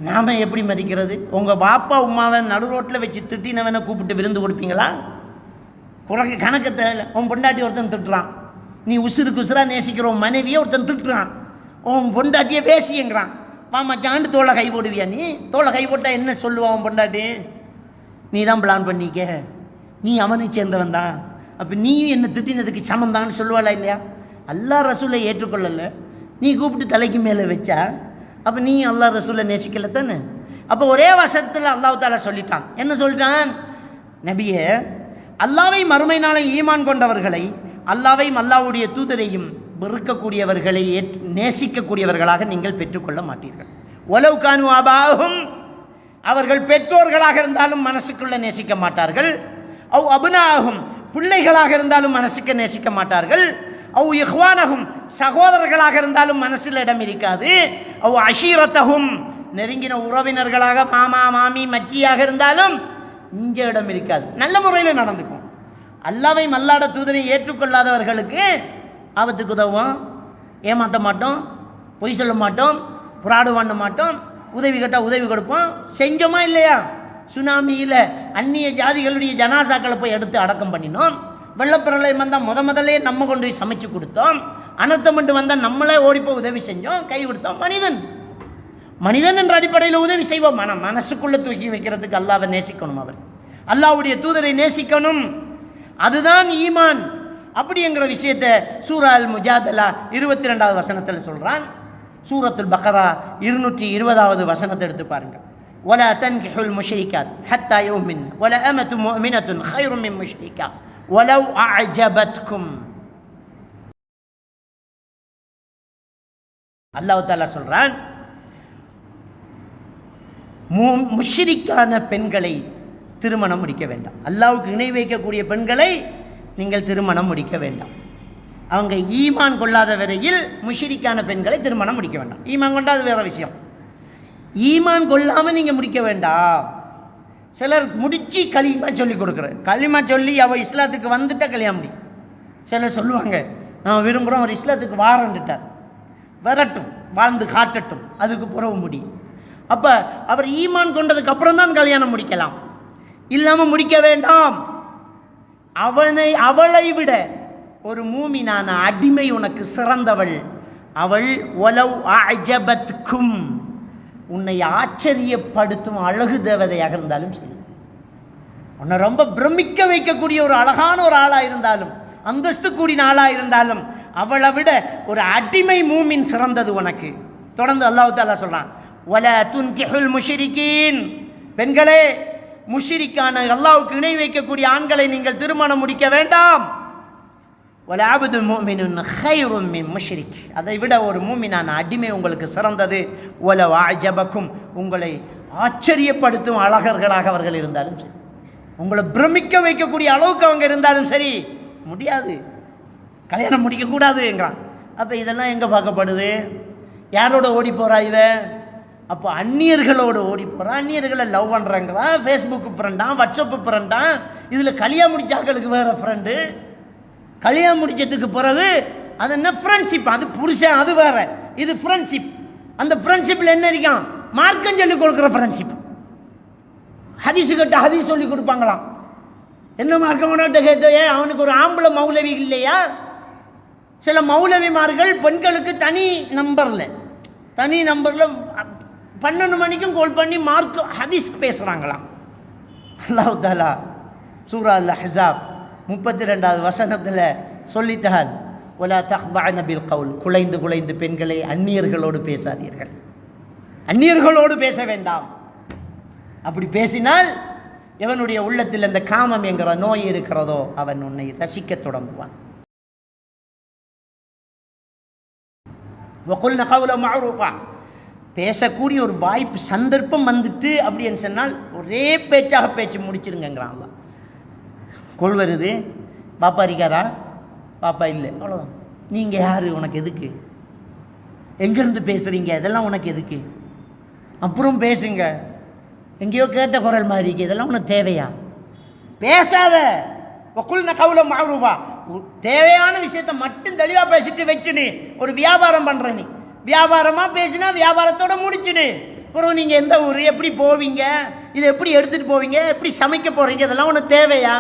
நாம் எப்படி மதிக்கிறது? உங்கள் பாப்பா உமாவை நடு ரோட்டில் வச்சு திட்டினவனை கூப்பிட்டு விருந்து கொடுப்பீங்களா? குறைக்க கணக்கு தேவை. உன் பொண்டாட்டி ஒருத்தன் திட்டுறான், நீ உசுருக்கு உசுராக நேசிக்கிற உன் மனைவியை ஒருத்தன் திட்டுறான், உன் பொண்டாட்டியை பேசிங்கிறான். வா மச்சாண்டு தோளை கை போடுவியா? நீ தோளை கை போட்டால் என்ன சொல்லுவான் உன் பொண்டாட்டி? நீ தான் பிளான் பண்ணிக்க, நீ அவனை சேர்ந்தவன் தான், அப்போ நீயும் என்னை திட்டினதுக்கு சமந்தான்னு சொல்லுவாளா இல்லையா? அல்லாஹ் ரசூலை ஏற்றுக்கொள்ளலை, நீ கூப்பிட்டு தலைக்கு மேலே வச்சா அப்போ நீ அல்லாஹ் ரசூலை நேசிக்கலை தானே? அப்போ ஒரே வருஷத்தில் அல்லாஹ் தாலா சொல்லிட்டான். என்ன சொல்லிட்டான்? நபியே, அல்லாஹ்வை மறுமை நாளை ஈமான் கொண்டவர்களை, அல்லாஹ்வையும் அல்லாஹ்வுடைய தூதரையும் வெறுக்கக்கூடியவர்களை நேசிக்கக்கூடியவர்களாக நீங்கள் பெற்றுக்கொள்ள மாட்டீர்கள். வலவ் கானு ஆபாஹும், அவர்கள் பெற்றோர்களாக இருந்தாலும் மனசுக்குள்ள நேசிக்க மாட்டார்கள். அவ் அபுனாஹும், பிள்ளைகளாக இருந்தாலும் மனசுக்கு நேசிக்க மாட்டார்கள். அவ் இஹ்வானஹும், சகோதரர்களாக இருந்தாலும் மனசில் இடம் இருக்காது. அவ் அஷீரத்தஹும், நெருங்கின உறவினர்களாக மாமா மாமி மச்சியாக இருந்தாலும் இஞ்ச இடம் இருக்காது. நல்ல முறையில் நடந்துக்கும். அல்லாஹ்வையும் அல்லாஹ்வுடைய தூதரை ஏற்றுக்கொள்ளாதவர்களுக்கு ஆபத்துக்கு உதவும், ஏமாற்ற மாட்டோம், பொய் சொல்ல மாட்டோம், புராடு பண்ண மாட்டோம், உதவி கேட்டால் உதவி கொடுப்போம். செஞ்சோமா இல்லையா? சுனாமியில் அந்நிய ஜாதிகளுடைய ஜனாசாக்களை போய் எடுத்து அடக்கம் பண்ணினோம். வெள்ளப்பிரளயம் வந்தால் முதலே நம்ம கொண்டு போய் சமைச்சு கொடுத்தோம். அனர்த்தம் வந்தால் நம்மளே ஓடிப்போய் உதவி செஞ்சோம், கை கொடுத்தோம். மனிதன் என்ற அடிப்படையில் உதவி செய்வோம். மனசுக்குள்ளே தூக்கி வைக்கிறதுக்கு அல்லாஹ்வை நேசிக்கணும். அவர் அல்லாஹ்வுடைய தூதரை நேசிக்கணும். அதுதான் ஈமான். அப்படிங்கிற விஷயத்தை சூரா அல் முஜாதலா 22வது வசனத்தில் சொல்கிறான். சூரத்துல் பக்ரா 220வது வசனத்தை எடுத்து பாருங்க. ولا تنكحوا المشركات حتى يؤمن ولا أمة مؤمنة خير من مشركة ولو أعجبتكم. அல்லாஹ் தஆலா சொல்றான், முஷ்ரிக்கான பெண்களை திருமணம் முடிக்க வேண்டாம். அல்லாஹ்வுக்கு இணை வைக்கக்கூடிய பெண்களை நீங்கள் திருமணம் முடிக்க வேண்டாம். அவங்க ஈமான் கொள்ளாத வரையில் முஷ்ரிக்கான பெண்களை திருமணம் முடிக்க வேண்டாம். ஈமான் கொண்டாது வேற விஷயம். ஈமான் கொள்ளாமல் நீங்கள் முடிக்க வேண்டாம். சிலர் முடித்து களிமா சொல்லி கொடுக்குறேன். களிமா சொல்லி அவள் இஸ்லாத்துக்கு வந்துட்டா கல்யாணம் முடி. சிலர் சொல்லுவாங்க, நான் விரும்புகிறோம் அவர் இஸ்லாத்துக்கு வாரண்டுட்டார், வரட்டும், வாழ்ந்து காட்டட்டும், அதுக்கு புறவு முடி. அப்போ அவர் ஈமான் கொண்டதுக்கு அப்புறம் தான் கல்யாணம் முடிக்கலாம், இல்லாமல் முடிக்க வேண்டாம். அவளை விட ஒரு மூமினான அடிமை உனக்கு சிறந்தவள். அவள் ஒலவ் அஜபத்கும், உன்னை ஆச்சரியப்படுத்தும் அழகு தேவதையாக இருந்தாலும் சரி, உன்னை ரொம்ப பிரமிக்க வைக்கக்கூடிய ஒரு அழகான ஒரு ஆளாக இருந்தாலும், அந்தஸ்து கூடின ஆளாக இருந்தாலும், அவளை விட ஒரு அடிமை மூமின் சிறந்தது உனக்கு. தொடர்ந்து அல்லாஹ் தஆலா சொல்றான், வலா துன்கிஹுல் முஷ்ரிகீன், பெண்களே முஷ்ரிக்கான அல்லாஹ்வுக்கு இணை வைக்கக்கூடிய ஆண்களை நீங்கள் திருமணம் முடிக்க வேண்டாம். வலா அப்து முஃமினுன் கைரும் மின் முஷ்ரிக், அதை விட ஒரு மூமினான அடிமை உங்களுக்கு சிறந்தது. வலவ் அஅஜபக்கும், உங்களை ஆச்சரியப்படுத்தும் அழகர்களாக அவர்கள் இருந்தாலும் சரி, உங்களை பிரமிக்க வைக்கக்கூடிய அளவுக்கு அவங்க இருந்தாலும் சரி, முடியாது, கல்யாணம் முடிக்கக்கூடாதுங்கிறான். அப்போ இதெல்லாம் எங்கே பார்க்கப்படுது? யாரோட ஓடி போகிறா இவ? அப்போ அந்நியர்களோடு ஓடி போகிறா, அந்நியர்களை லவ் பண்ணுறாங்கிறான், ஃபேஸ்புக்கு ஃப்ரெண்டான், வாட்ஸ்அப்பு ஃப்ரெண்டான். இதில் கல்யாணம் முடிச்சாக்களுக்கு வேறு ஃப்ரெண்டு, கல்யாணம் முடிச்சதுக்கு பிறகு அது என்ன ஃப்ரெண்ட்ஷிப், அது புருஷன், அது வேற, இது ஃப்ரெண்ட்ஷிப். அந்த ஃப்ரெண்ட்ஷிப்பில் என்ன இருக்கான்? மார்க்கம் சொல்லி கொடுக்குற ஃப்ரெண்ட்ஷிப். ஹதீஸு கேட்ட ஹதீஸ் சொல்லி கொடுப்பாங்களாம். என்ன மார்க்கம்ட்ட கேட்டோ, ஏன் அவனுக்கு ஒரு ஆம்பளை மௌலவி இல்லையா? சில மௌலவிமார்கள் பெண்களுக்கு தனி நம்பரில் 12 மணிக்கும் கால் பண்ணி மார்க் ஹதீஸ் பேசுகிறாங்களாம். அல்லாஹ் தஆலா சூரா அல் அஹ்ஸாப் 32வது வசனத்தில் சொல்லிட்டான், வலா தக்தஅன பில் கவுல், குலைந்து பெண்களை அந்நியர்களோடு பேசாதீர்கள், அந்நியர்களோடு பேச வேண்டாம். அப்படி பேசினால் எவனுடைய உள்ளத்தில் அந்த காமம் என்கிற நோய் இருக்கிறதோ அவன் உன்னை ரசிக்க தொடங்குவான். வகுல்ன கௌலன் மஅரூஃபா, பேசக்கூடிய ஒரு வாய்ப்பு சந்தர்ப்பம் வந்துட்டு அப்படின்னு சொன்னால் ஒரே பேச்சாக பேச்சு முடிச்சிருங்கிறான் அல்லாஹ். கொள் வருது, பாப்பா இருக்காரா? பாப்பா இல்லை, அவ்வளோதான். நீங்கள் யார்? உனக்கு எதுக்கு? எங்கேருந்து பேசுகிறீங்க? இதெல்லாம் உனக்கு எதுக்கு? அப்புறம் பேசுங்க. எங்கேயோ கேட்ட குரல் மாதிரி இருக்கு, இதெல்லாம் உனக்கு தேவையா? பேசாத. வகுல்ன கௌலன் மஅரூஃபா, தேவையான விஷயத்தை மட்டும் தெளிவாக பேசிட்டு வச்சுடு. ஒரு வியாபாரம் பண்ணுற நீ வியாபாரமாக பேசினா வியாபாரத்தோடு முடிச்சுடு. அப்புறம் நீங்கள் எந்த ஊர், எப்படி போவீங்க, இதை எப்படி எடுத்துகிட்டு போவீங்க, எப்படி சமைக்க போகிறீங்க, இதெல்லாம் உனக்கு தேவையா?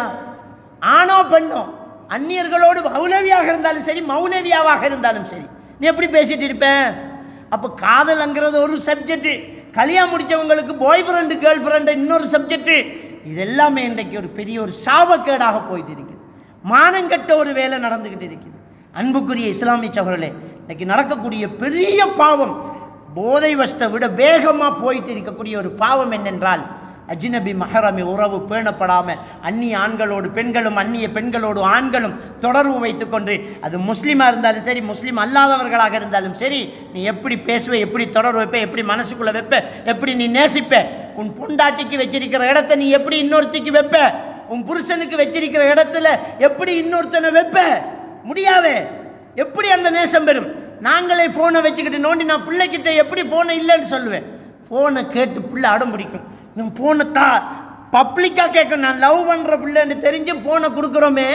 ஆணோ பெண்ணோ, அந்நியர்களோடு மௌலவியாக இருந்தாலும் சரி, மௌலவியாவாக இருந்தாலும் சரி, நீ எப்படி பேசிட்டு இருப்பேன்? அப்போ காதல்ங்கிறது ஒரு சப்ஜெக்டு, கல்யாணம் முடித்தவங்களுக்கு பாய் ஃப்ரெண்டு கேர்ள் ஃப்ரெண்டு இன்னொரு சப்ஜெக்டு. இதெல்லாமே இன்றைக்கு ஒரு பெரிய ஒரு சாபக்கேடாக போயிட்டு இருக்குது. மானங்கட்ட ஒரு வேலை நடந்துக்கிட்டு இருக்குது. அன்புக்குரிய இஸ்லாமிய சகோதரர்களே, இன்னைக்கு நடக்கக்கூடிய பெரிய பாவம், போதை வஸ்தை விட வேகமாக போயிட்டு இருக்கக்கூடிய ஒரு பாவம் என்னென்றால், அஜ்னபி மஹரமி உறவு பேணப்படாமல் அந்நிய ஆண்களோடு பெண்களும் அந்நிய பெண்களோடு ஆண்களும் தொடர்பு வைத்துக்கொண்டு அது முஸ்லீமாக இருந்தாலும் சரி முஸ்லீம் அல்லாதவர்களாக இருந்தாலும் சரி நீ எப்படி பேசுவ, எப்படி தொடர்பு வைப்ப, எப்படி மனசுக்குள்ளே வைப்ப, எப்படி நீ நேசிப்ப, உன் பொண்டாட்டிக்கு வச்சிருக்கிற இடத்த நீ எப்படி இன்னொருத்திக்கு வைப்ப, உன் புருஷனுக்கு வச்சிருக்கிற இடத்துல எப்படி இன்னொருத்தனை வைப்ப முடியாவே. எப்படி அந்த நேசம் பெறும்? நாங்களே ஃபோனை வச்சுக்கிட்டு நோண்டி நான் பிள்ளைக்கிட்ட எப்படி ஃபோனை இல்லைன்னு சொல்லுவேன். ஃபோனை கேட்டு பிள்ளை அடம் பிடிக்கும். நம்ம ஃபோனை பப்ளிக்காக கேட்க நான் லவ் பண்ணுற பிள்ளைன்னு தெரிஞ்சு ஃபோனை கொடுக்குறோமே,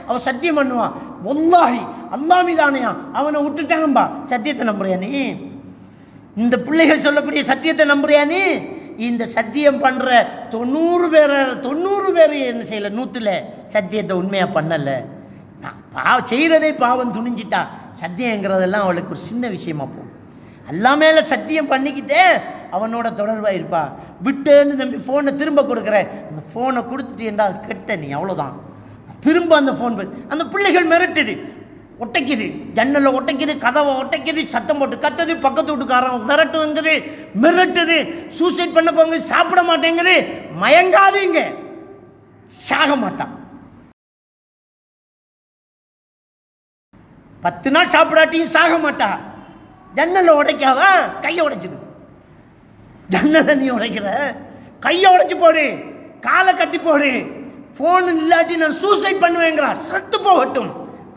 அவன் சத்தியம் பண்ணுவான். வல்லாஹி அல்லாஹ் மீதானையா அவனை விட்டுட்டாங்கம்பா. சத்தியத்தை நம்புறியா நீ? இந்த பிள்ளைகள் சொல்லக்கூடிய சத்தியத்தை நம்புறியா நீ? இந்த சத்தியம் பண்ணுற 90 பேர் என்ன செய்யலை, 100ல் சத்தியத்தை உண்மையாக பண்ணலை. நான் செய்கிறதே பாவம் துணிஞ்சிட்டா சத்தியங்கிறதெல்லாம் அவளுக்கு ஒரு சின்ன விஷயமா போகும். அல்லா மேலே சத்தியம் பண்ணிக்கிட்டே அவனோட தொடர்பாக இருப்பா. விட்டேன்னு நம்பி ஃபோனை திரும்ப கொடுக்குறேன், அந்த ஃபோனை கொடுத்துட்டேன்டா கெட்ட நீ, அவ்வளோதான். திரும்ப அந்த ஃபோன் அந்த பிள்ளைகள் மிரட்டுது, ஒட்டைக்குது, ஜன்னலில் ஒட்டைக்குது, கதவை ஒட்டைக்குது, சத்தம் போட்டு கத்துது, பக்கத்து வீட்டுக்காரன் மிரட்டுங்குது, மிரட்டுது, சூசைட் பண்ண போங்க, சாப்பிட மாட்டேங்குது. மயங்காதீங்க, சாக மாட்டான். 10 நாள் சாப்பிடாட்டியும் சாக மாட்டா. ஜன்னலில் உடைக்காதா, கையை உடைச்சிது. ஜன்னலை நீ உடைக்கிற, கையை உடைச்சி போடு, காலை கட்டி போடு. ஃபோன் இல்லாட்டி நான் சூசைட் பண்ணுவேங்கிறா. செத்து போகட்டும்.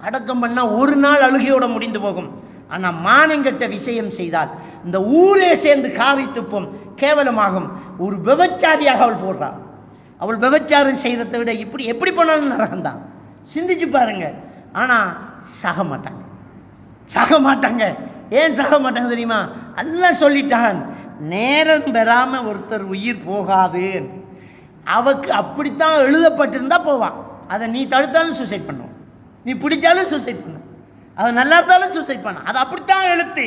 அடக்கம் பண்ணால் ஒரு நாள் அழுகையோட முடிந்து போகும். ஆனால் மானங்கட்ட விஷயம் செய்தால் இந்த ஊரே சேர்ந்து காரி துப்பும், கேவலமாகும். ஒரு விபச்சாரியாக அவள் போடுறாள். அவள் விபச்சாரம் செய்கிறத விட இப்படி எப்படி போனாலும் நரகம்தான். சிந்திச்சு பாருங்க. ஆனால் சாக மாட்டாங்க, சாக மாட்டாங்க. ஏன் சாக மாட்டாங்க தெரியுமா? அல்லாஹ் சொல்லிட்டான், நேரம் பெறாமல் ஒருத்தர் உயிர் போகாது. அவக்கு அப்படித்தான் எழுதப்பட்டிருந்தா போவான். அதை நீ தடுத்தாலும் சூசைட் பண்ணும், நீ பிடிச்சாலும் சூசைட் பண்ணும், அது நல்லா இருந்தாலும் சூசைட் பண்ண. அது அப்படித்தான் எழுத்து.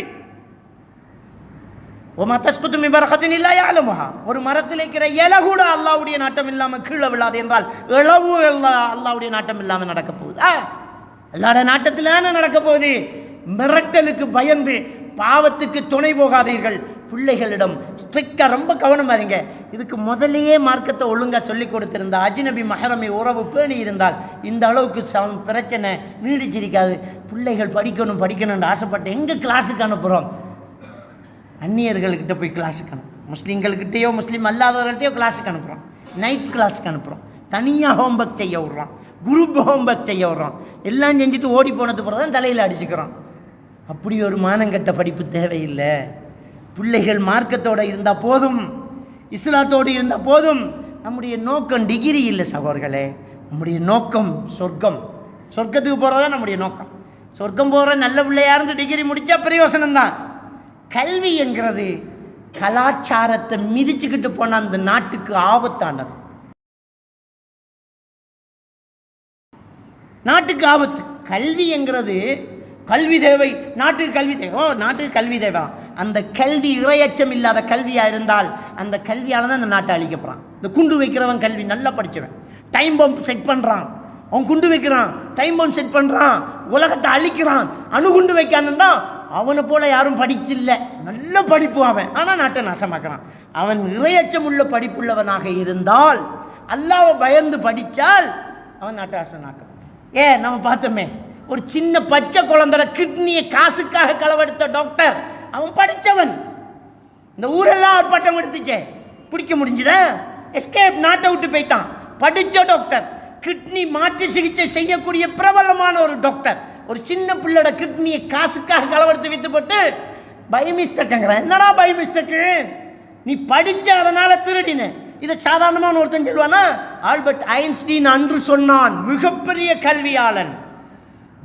ஒரு மரத்தில் இருக்கிற இலை கூட அல்லாவுடைய நாட்டம் இல்லாமல் கீழே விழாது என்றால் இளவு அல்லாவுடைய நாட்டம் இல்லாமல் நடக்க போகுது. அல்லாட நாட்டத்தில் நடக்க போகுது. மிரட்டலுக்கு பயந்து பாவத்துக்கு துணை போகாதீர்கள். பிள்ளைகளிடம் ஸ்ட்ரிக்டாக ரொம்ப கவனமாக இருங்க. இதுக்கு முதலையே மார்க்கத்தை ஒழுங்காக சொல்லி கொடுத்திருந்தா, அஜ்னபி மஹரமை உறவு பேணி இருந்தால் இந்த அளவுக்கு பிரச்சனை நீடிச்சிருக்காது. பிள்ளைகள் படிக்கணும்னு ஆசைப்பட்டு எங்கே கிளாஸுக்கு அனுப்புகிறோம்? அந்நியர்கள்கிட்ட போய் கிளாஸுக்கு அனுப்புகிறோம். முஸ்லீம்கள்கிட்டயோ முஸ்லீம் அல்லாதவர்கள்ட்டையோ கிளாஸுக்கு அனுப்புகிறோம், நைட் கிளாஸுக்கு அனுப்புகிறோம், தனியாக ஹோம்ஒர்க் செய்ய விட்றோம், குரூப் ஹோம்ஒர்க் செய்ய விட்றோம். எல்லாம் செஞ்சுட்டு ஓடி போனது பிறகு தான் தலையில் அடிச்சுக்கிறோம். அப்படி ஒரு மானங்கட்ட படிப்பு தேவையில்லை. பிள்ளைகள் மார்க்கத்தோடு இருந்தால் போதும், இஸ்லாத்தோடு இருந்தால் போதும். நம்முடைய நோக்கம் டிகிரி இல்லை சகோதரர்களே, நம்முடைய நோக்கம் சொர்க்கம். சொர்க்கத்துக்கு போகிறதா நம்முடைய நோக்கம். சொர்க்கம் போகிற நல்ல பிள்ளையாக இருந்து டிகிரி முடித்தா பிரயோசனம்தான். கல்வி என்கிறது கலாச்சாரத்தை மிதிச்சுக்கிட்டு போன அந்த நாட்டுக்கு ஆபத்தானது, நாட்டுக்கு ஆபத்து. கல்வி என்கிறது கல்வி தேவை, நாட்டுக்கு கல்வி தேவை. நாட்டுக்கு கல்வி தேவை. அந்த கல்வி இறையச்சம் இல்லாத கல்வியாக இருந்தால் அந்த கல்வியால் தான் அந்த நாட்டை அழிக்கப்படுறான். இந்த குண்டு வைக்கிறவன் கல்வி நல்லா படித்தவன், டைம் பம்ப் செட் பண்ணுறான், அவன் குண்டு வைக்கிறான், டைம் பம்ப் செட் பண்ணுறான், உலகத்தை அழிக்கிறான். அணுகுண்டு வைக்கானுன்னா அவனை போல யாரும் படிச்சில்லை, நல்ல படிப்பு அவன், ஆனால் நாட்டை நாசமாக்குறான். அவன் இறையச்சம் உள்ள படிப்புள்ளவனாக இருந்தால், அல்லாஹ்வை பயந்து படித்தால் அவன் நாட்டை நாசமாக்குறான். நம்ம பார்த்தோமே, ஒரு சின்ன பச்சை குழந்தைட கிட்னியை காசுக்காக களவெடுத்த டாக்டர், அவன் படித்தவன். இந்த ஊரெல்லாம் ஒரு பட்டம் எடுத்துச்சே, பிடிக்க முடிஞ்சுத, எஸ்கேப், நாட்டை விட்டு போய்த்தான். படித்த டாக்டர், கிட்னி மாற்று சிகிச்சை செய்யக்கூடிய பிரபலமான ஒரு டாக்டர், ஒரு சின்ன பிள்ளையோட கிட்னியை காசுக்காக களவெடுத்து வித்து போட்டு பை மிஸ்டேக்குங்கிறான். என்னடா பை மிஸ்டேக்கு? நீ படித்த அதனால திருடின. இதை சாதாரணமான ஒருத்தன் சொல்லுவானா? ஆல்பர்ட் ஐன்ஸ்டீன் அன்று சொன்னான், மிகப்பெரிய கல்வியாளன்,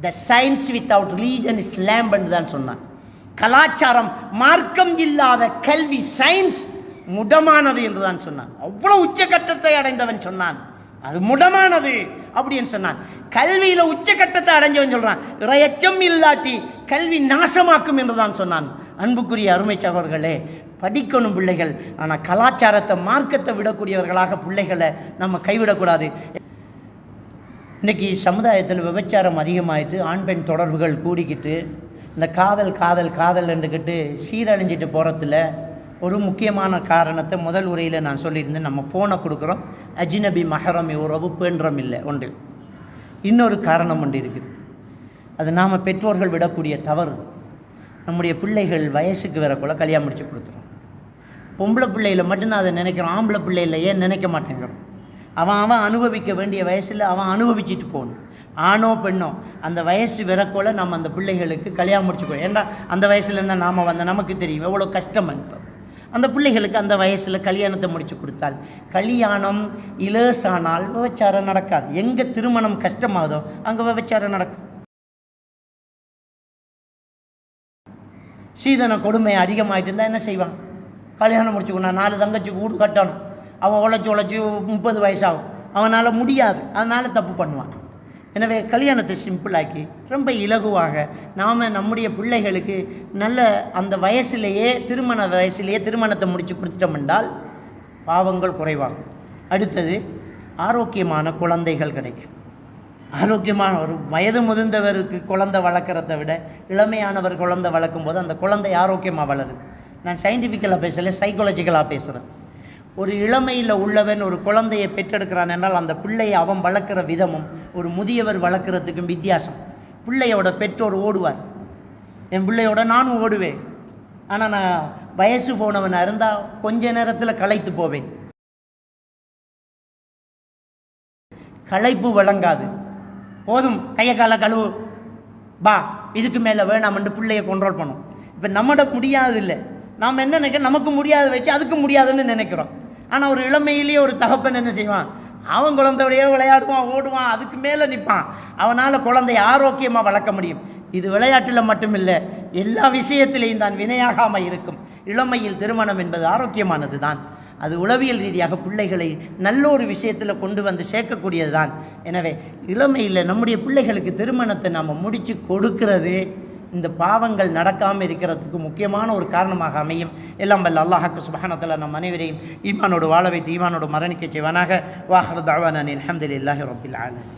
the science without religion is lamp என்று தான் சொன்னான். கலாச்சாரம், மார்க்கம் இல்லாத கல்வி, சயின்ஸ் முடமானது என்று தான் சொன்னான். அவ்வளவு உச்சகட்டத்தை அடைந்தவன் சொன்னான், அது முடமானது அப்படின்னு சொன்னான். கல்வியில் உச்சகட்டத்தை அடைஞ்சவன் சொல்றான், இறையச்சம் இல்லாட்டி கல்வி நாசமாக்கும் என்று தான் சொன்னான். அன்புக்குரிய அருமை சகோதரர்களே, படிக்கணும் பிள்ளைகள், ஆனால் கலாச்சாரத்தை, மார்க்கத்தை விடக்கூடியவர்களாக பிள்ளைகளை நம்ம கைவிடக்கூடாது. இன்றைக்கி சமுதாயத்தில் விபச்சாரம் அதிகமாகிட்டு, ஆண் பெண் தொடர்புகள் கூடிக்கிட்டு, இந்த காதல் காதல் காதல் என்றுக்கிட்டு சீரழிஞ்சிட்டு போகிறதுல ஒரு முக்கியமான காரணத்தை முதல் உரையில் நான் சொல்லியிருந்தேன். நம்ம ஃபோனை கொடுக்குறோம், அஜ்னபி மஹரம் உறவு பேண்டரம் இல்லை ஒன்று. இன்னொரு காரணம் ஒன்று இருக்குது, அது நாம் பெற்றோர்கள் விடக்கூடிய தவறு. நம்முடைய பிள்ளைகள் வயசுக்கு வரக்குள்ள கல்யாணம் முடிச்சு கொடுத்துரும். பொம்பளை பிள்ளையில் மட்டும்தான் அதை நினைக்கிறோம், ஆம்பளை பிள்ளையில் ஏன் நினைக்க மாட்டேங்கிறோம். அவன் அனுபவிக்க வேண்டிய வயசில் அவன் அனுபவிச்சுட்டு போகணும். ஆணோ பெண்ணோ அந்த வயசு விறக்கோல நம்ம அந்த பிள்ளைகளுக்கு கல்யாணம் முடிச்சுக்கோ. ஏன்டா அந்த வயசுல இருந்தால் நாம் நமக்கு தெரியும் எவ்வளோ கஷ்டம். அந்த பிள்ளைகளுக்கு அந்த வயசில் கல்யாணத்தை முடித்து கொடுத்தால், கல்யாணம் இலேசானால் விபச்சாரம் நடக்காது. எங்கே திருமணம் கஷ்டமாகுதோ அங்கே விபச்சாரம் நடக்கும். சீதன கொடுமை அதிகமாகிட்டு இருந்தால் என்ன செய்வான்? கல்யாணம் முடிச்சுக்கணும், 4 தங்கச்சிக்கு வீடு கட்டணும், அவன் உழைச்சி 30 வயசாகும், அவனால் முடியாது, அதனால் தப்பு பண்ணுவான். எனவே கல்யாணத்தை சிம்பிளாக்கி ரொம்ப இலகுவாக நாம் நம்முடைய பிள்ளைகளுக்கு நல்ல அந்த வயசிலேயே திருமணத்தை முடித்து கொடுத்துட்டோம் என்றால் பாவங்கள் குறைவாகும். அடுத்தது ஆரோக்கியமான குழந்தைகள் கிடைக்கும். ஆரோக்கியமான ஒரு வயது முதிர்ந்தவருக்கு குழந்தை வளர்க்குறத விட இளமையானவர் குழந்தை வளர்க்கும் போது அந்த குழந்தை ஆரோக்கியமாக வளருது. நான் சயின்டிஃபிக்கலாக பேசலை, சைக்காலஜிக்கலாக பேசுகிறேன். ஒரு இளமையில் உள்ளவன் ஒரு குழந்தையை பெற்றெடுக்கிறான் என்றால் அந்த பிள்ளையை அவன் வளர்க்குற விதமும் ஒரு முதியவர் வளர்க்குறதுக்கும் வித்தியாசம். பிள்ளையோட பெற்றோர் ஓடுவார், என் பிள்ளையோட நானும் ஓடுவேன். ஆனால் நான் வயசு போனவனாக இருந்தால் கொஞ்ச நேரத்தில் களைத்து போவேன். களைப்பு வழங்காது. போதும், கையை காலை கழுவு, பா, இதுக்கு மேலே வேணாம்னு பிள்ளையை கண்ட்ரோல் பண்ணும். இப்போ நம்மட முடியாது இல்லை, நாம் என்ன நினைக்கிறோம், நமக்கு முடியாத வச்சு அதுக்கு முடியாதுன்னு நினைக்கிறோம். ஆனால் ஒரு இளமையிலேயே ஒரு தகப்பன் என்ன செய்வான், அவன் குழந்தையோடையே விளையாடுவான், ஓடுவான், அதுக்கு மேலே நிற்பான். அவனால் குழந்தைய ஆரோக்கியமாக வளர்க்க முடியும். இது விளையாட்டில் மட்டும் இல்லை, எல்லா விஷயத்திலையும் தான் வினையாகாமல் இருக்கும். இளமையில் திருமணம் என்பது ஆரோக்கியமானது தான். அது உளவியல் ரீதியாக பிள்ளைகளை நல்ல ஒரு விஷயத்தில் கொண்டு வந்து சேர்க்கக்கூடியது தான். எனவே இளமையில் நம்முடைய பிள்ளைகளுக்கு திருமணத்தை நாம் முடித்து கொடுக்கிறது இந்த பாவங்கள் நடக்காமல் இருக்கிறதுக்கு முக்கியமான ஒரு காரணமாக அமையும். எல்லாம் வல்ல அல்லாஹ்வுக்கு சுப்ஹானஹு வ தஆலா நம் அனைவரையும் ஈமானோடு வாழ வைத்து ஈமானோடு மரணிக்க செய்வானாக. வாஹிரு தஅவானா அல்ஹம்துலில்லாஹி ரப்பில் ஆலமீன்.